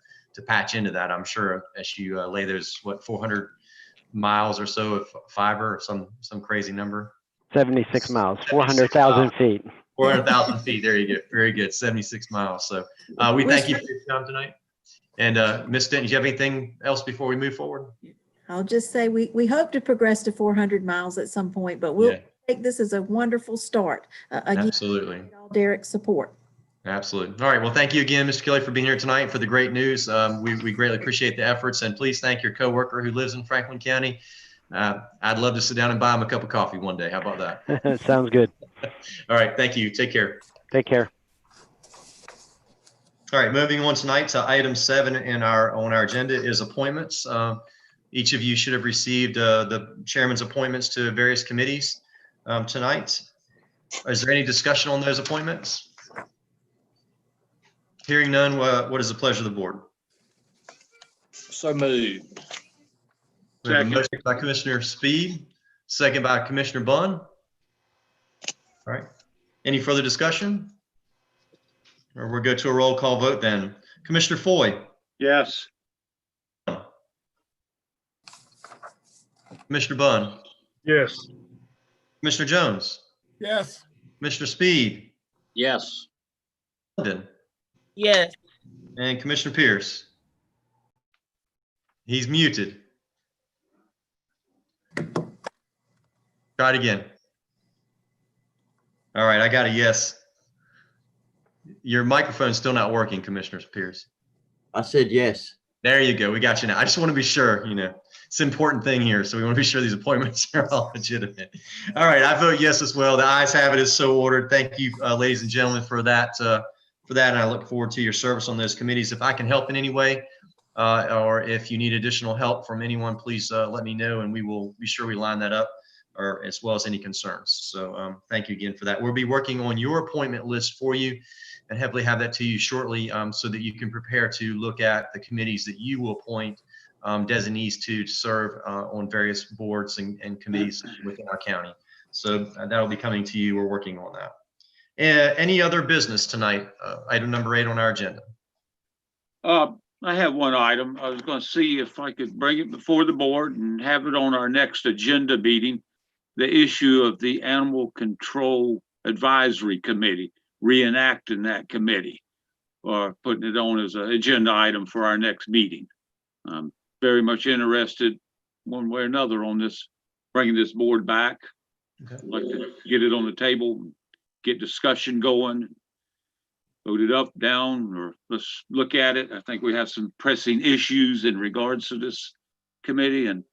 patch into that. I'm sure as you lay those 400 miles or so of fiber, or some crazy number. 76 miles, 400,000 feet. 400,000 feet. There you go. Very good. 76 miles. So we thank you for your time tonight. And Ms. Denton, do you have anything else before we move forward? I'll just say we hope to progress to 400 miles at some point, but we'll take this as a wonderful start. Again, absolutely. All Derek's support. Absolutely. All right. Well, thank you again, Mr. Kelly, for being here tonight, for the great news. We greatly appreciate the efforts, and please thank your coworker who lives in Franklin County. I'd love to sit down and buy him a cup of coffee one day. How about that? Sounds good. All right. Thank you. Take care. Take care. All right. Moving on tonight to item 7 on our agenda is appointments. Each of you should have received the chairman's appointments to various committees tonight. Is there any discussion on those appointments? Hearing none, what is the pleasure of the board? So moved. We have a motion by Commissioner Speed, second by Commissioner Bunn. All right. Any further discussion? Or we'll go to a roll call vote then. Commissioner Foy. Yes. Commissioner Bunn. Yes. Commissioner Jones. Yes. Commissioner Speed. Yes. London. Yes. And Commissioner Pierce. He's muted. Try it again. All right, I got a yes. Your microphone's still not working, Commissioner Pierce. I said yes. There you go. We got you now. I just want to be sure, it's an important thing here. So we want to be sure these appointments are all legitimate. All right, I vote yes as well. The ayes have it, is so ordered. Thank you, ladies and gentlemen, for that. And I look forward to your service on those committees. If I can help in any way, or if you need additional help from anyone, please let me know, and we will be sure we line that up, or as well as any concerns. So thank you again for that. We'll be working on your appointment list for you and heavily have that to you shortly, so that you can prepare to look at the committees that you will appoint designees to serve on various boards and committees within our county. So that'll be coming to you. We're working on that. Any other business tonight? Item number 8 on our agenda. I have one item. I was going to see if I could bring it before the board and have it on our next agenda meeting. The issue of the Animal Control Advisory Committee, reenacting that committee, or putting it on as an agenda item for our next meeting. I'm very much interested, one way or another, on this, bringing this board back. Okay. I'd like to get it on the table, get discussion going, vote it up, down, or let's look at it. I think we have some pressing issues in regards to this committee. And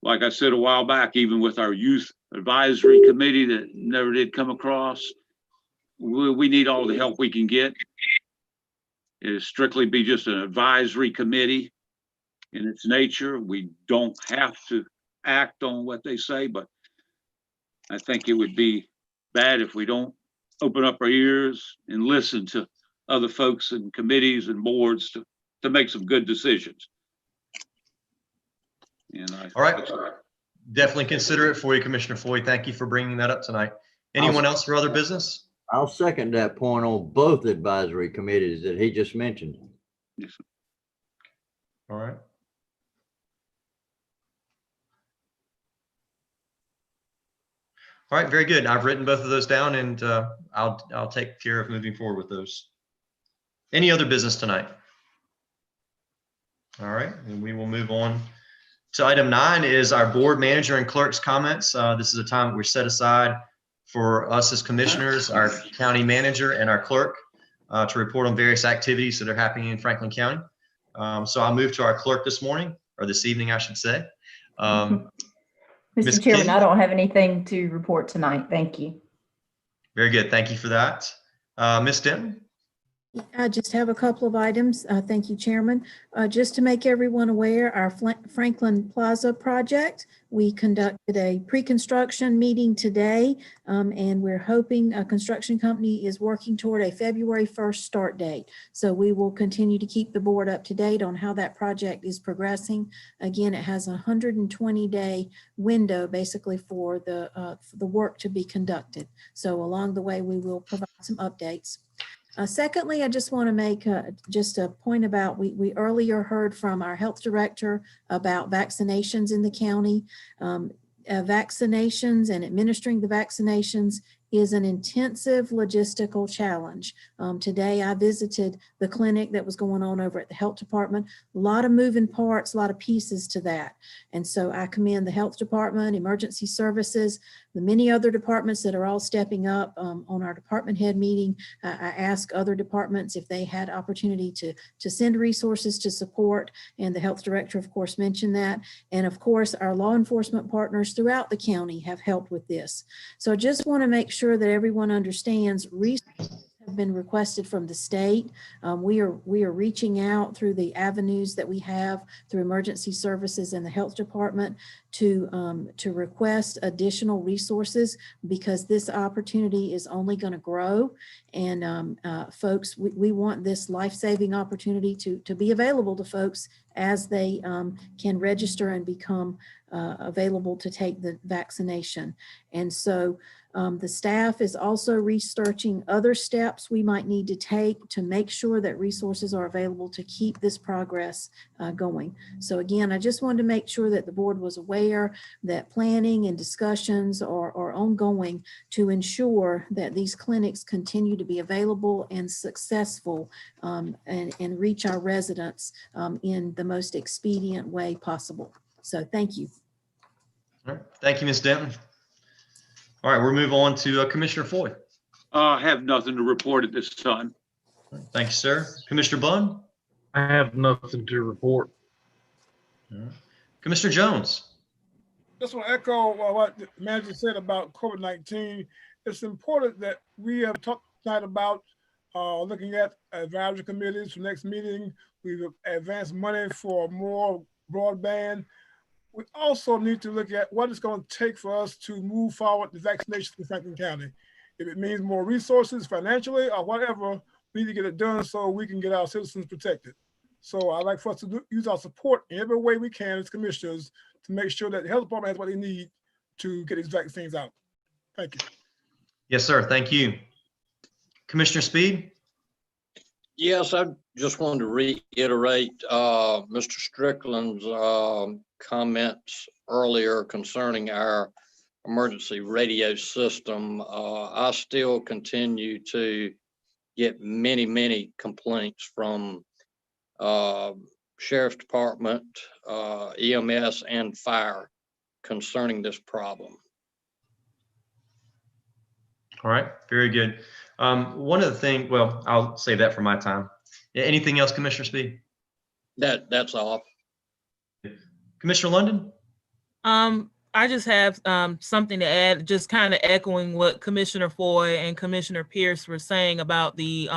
like I said a while back, even with our youth advisory committee that never did come across, we need all the help we can get. It is strictly be just an advisory committee in its nature. We don't have to act on what they say, but I think it would be bad if we don't open up our ears and listen to other folks and committees and boards to make some good decisions. And All right. Definitely consider it for you, Commissioner Floyd. Thank you for bringing that up tonight. Anyone else for other business? I'll second that point on both advisory committees that he just mentioned. Yes. All right. All right, very good. I've written both of those down, and I'll take care of moving forward with those. Any other business tonight? All right, and we will move on to item 9 is our board manager and clerk's comments. This is a time that we're set aside for us as commissioners, our county manager and our clerk to report on various activities that are happening in Franklin County. So I'll move to our clerk this morning, or this evening, I should say. Mr. Ms. Chairman, King? I don't have anything to report tonight. Thank you. Very good. Thank you for that. Ms. Denton? I just have a couple of items. Thank you, Chairman. Just to make everyone aware, our Franklin Plaza project, we conducted a pre-construction meeting today, and we're hoping a construction company is working toward a February 1st start date. So we will continue to keep the board up to date on how that project is progressing. Again, it has a 120-day window basically for the work to be conducted. So along the way, we will provide some updates. Secondly, I just want to make just a point about, we earlier heard from our health director about vaccinations in the county. Vaccinations and administering the vaccinations is an intensive logistical challenge. Today, I visited the clinic that was going on over at the health department. A lot of moving parts, a lot of pieces to that. And so I commend the health department, emergency services, the many other departments that are all stepping up. On our department head meeting, I asked other departments if they had opportunity to send resources to support. And the health director, of course, mentioned that. And of course, our law enforcement partners throughout the county have helped with this. So I just want to make sure that everyone understands resources have have been requested from the state. We are reaching out through the avenues that we have through emergency services and the health department to request additional resources, because this opportunity is only going to grow. And folks, we want this life-saving opportunity to be available to folks as they can register and become available to take the vaccination. And so the staff is also researching other steps we might need to take to make sure that resources are available to keep this progress going. So again, I just wanted to make sure that the board was aware that planning and discussions are ongoing to ensure that these clinics continue to be available and successful and reach our residents in the most expedient way possible. So thank you. All right. Thank you, Ms. Denton. All right, we'll move on to Commissioner Floyd. I have nothing to report at this time. Thank you, sir. Commissioner Bunn? I have nothing to report. All right. Commissioner Jones? Just want to echo what the manager said about COVID-19. It's important that we have talked tonight about looking at advisory committees for next meeting. We've advanced money for more broadband. We also need to look at what it's going to take for us to move forward the vaccination in Franklin County. If it means more resources financially or whatever, we need to get it done so we can get our citizens protected. So I'd like for us to use our support in every way we can as commissioners to make sure that the health department has what they need to get these vaccines out. Thank you. Yes, sir. Thank you. Commissioner Speed? Yes, I just wanted to reiterate Mr. Strickland's comments earlier concerning our emergency radio system. I still continue to get many complaints from Sheriff's Department, EMS, and fire concerning this problem. All right, very good. One of the things, well, I'll save that for my time. Yeah, anything else, Commissioner Speed? That's all. Commissioner London? I just have something to add, just kind of echoing what Commissioner Foy and Commissioner Pierce were saying about the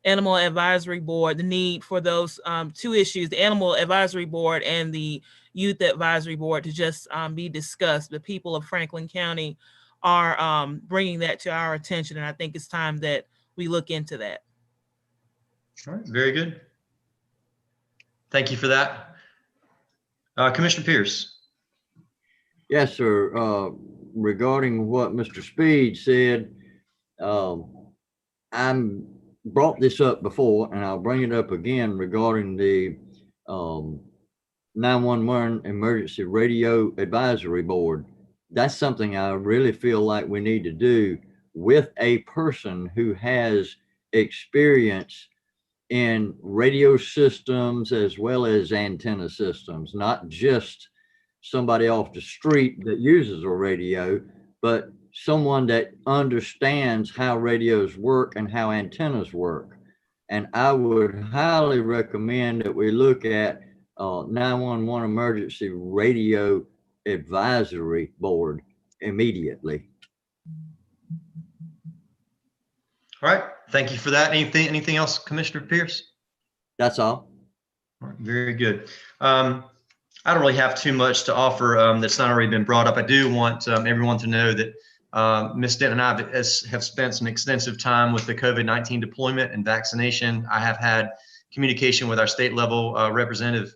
Animal Advisory Board, the need for those two issues, the Animal Advisory Board and the Youth Advisory Board, to just be discussed. The people of Franklin County are bringing that to our attention, and I think it's time that we look into that. All right, very good. Thank you for that. Commissioner Pierce. Yes, sir. Regarding what Mr. Speed said, I brought this up before, and I'll bring it up again regarding the 911 Emergency Radio Advisory Board. That's something I really feel like we need to do with a person who has experience in radio systems as well as antenna systems, not just somebody off the street that uses a radio, but someone that understands how radios work and how antennas work. And I would highly recommend that we look at 911 Emergency Radio Advisory Board immediately. All right, thank you for that. Anything else, Commissioner Pierce? That's all. All right, very good. I don't really have too much to offer that's not already been brought up. I do want everyone to know that Ms. Denton and I have spent some extensive time with the COVID-19 deployment and vaccination. I have had communication with our state level representative,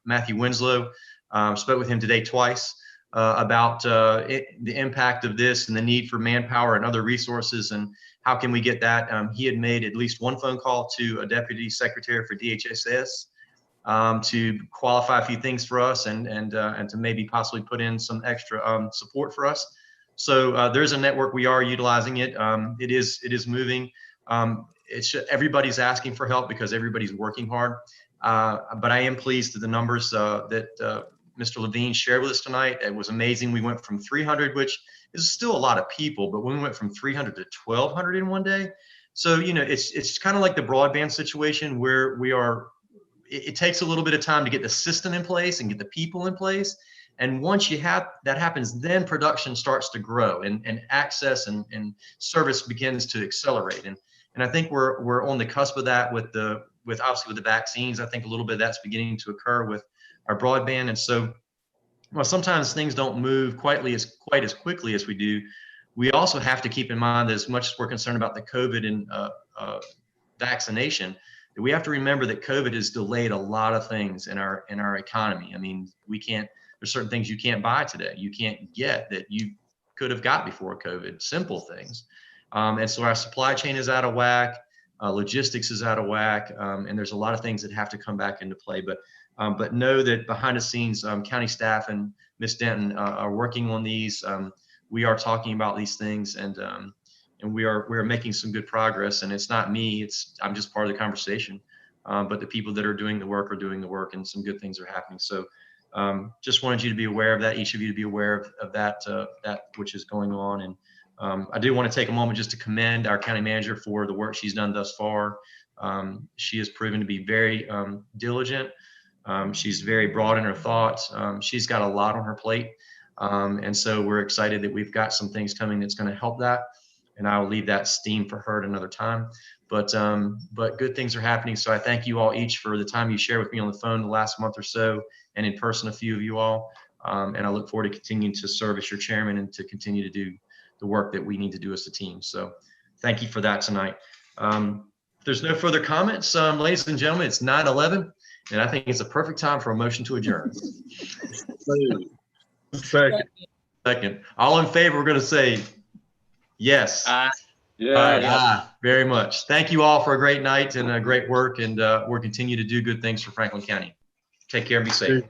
Matthew Winslow. Spoke with him today twice about the impact of this and the need for manpower and other resources and how can we get that. He had made at least one phone call to a deputy secretary for DHSS to qualify a few things for us and to maybe possibly put in some extra support for us. So there's a network, we are utilizing it. It is moving. Everybody's asking for help because everybody's working hard. But I am pleased with the numbers that Mr. Levine shared with us tonight. It was amazing. We went from 300, which is still a lot of people, but when we went from 300 to 1,200 in one day. So, you know, it's kind of like the broadband situation where it takes a little bit of time to get the system in place and get the people in place. And once you have that happens, then production starts to grow and access and service begins to accelerate. And I think we're on the cusp of that with obviously with the vaccines. I think a little bit of that's beginning to occur with our broadband. And so, well, sometimes things don't move quite as quickly as we do. We also have to keep in mind that as much as we're concerned about the COVID and vaccination, that we have to remember that COVID has delayed a lot of things in our economy. I mean, there's certain things you can't buy today, you can't get that you could have got before COVID, simple things. And so our supply chain is out of whack, logistics is out of whack, and there's a lot of things that have to come back into play. But know that behind the scenes, county staff and Ms. Denton are working on these. We are talking about these things, and we're making some good progress. And it's not me; I'm just part of the conversation. But the people that are doing the work are doing the work, and some good things are happening. So just wanted you to be aware of that. Each of you to be aware of that which is going on. And I do want to take a moment just to commend our county manager for the work she's done thus far. She has proven to be very diligent. She's very broad in her thoughts. She's got a lot on her plate. And so we're excited that we've got some things coming that's going to help that. And I will leave that steam for her at another time. But good things are happening. So I thank you all each for the time you shared with me on the phone the last month or so, and in person, a few of you all. And I look forward to continuing to serve as your chairman and to continue to do the work that we need to do as a team. So thank you for that tonight. If there's no further comments, ladies and gentlemen, it's 9:11, and I think it's a perfect time for a motion to adjourn. Second. All in favor, we're going to say yes. Yeah. Very much. Thank you all for a great night and great work, and we'll continue to do good things for Franklin County. Take care and be safe.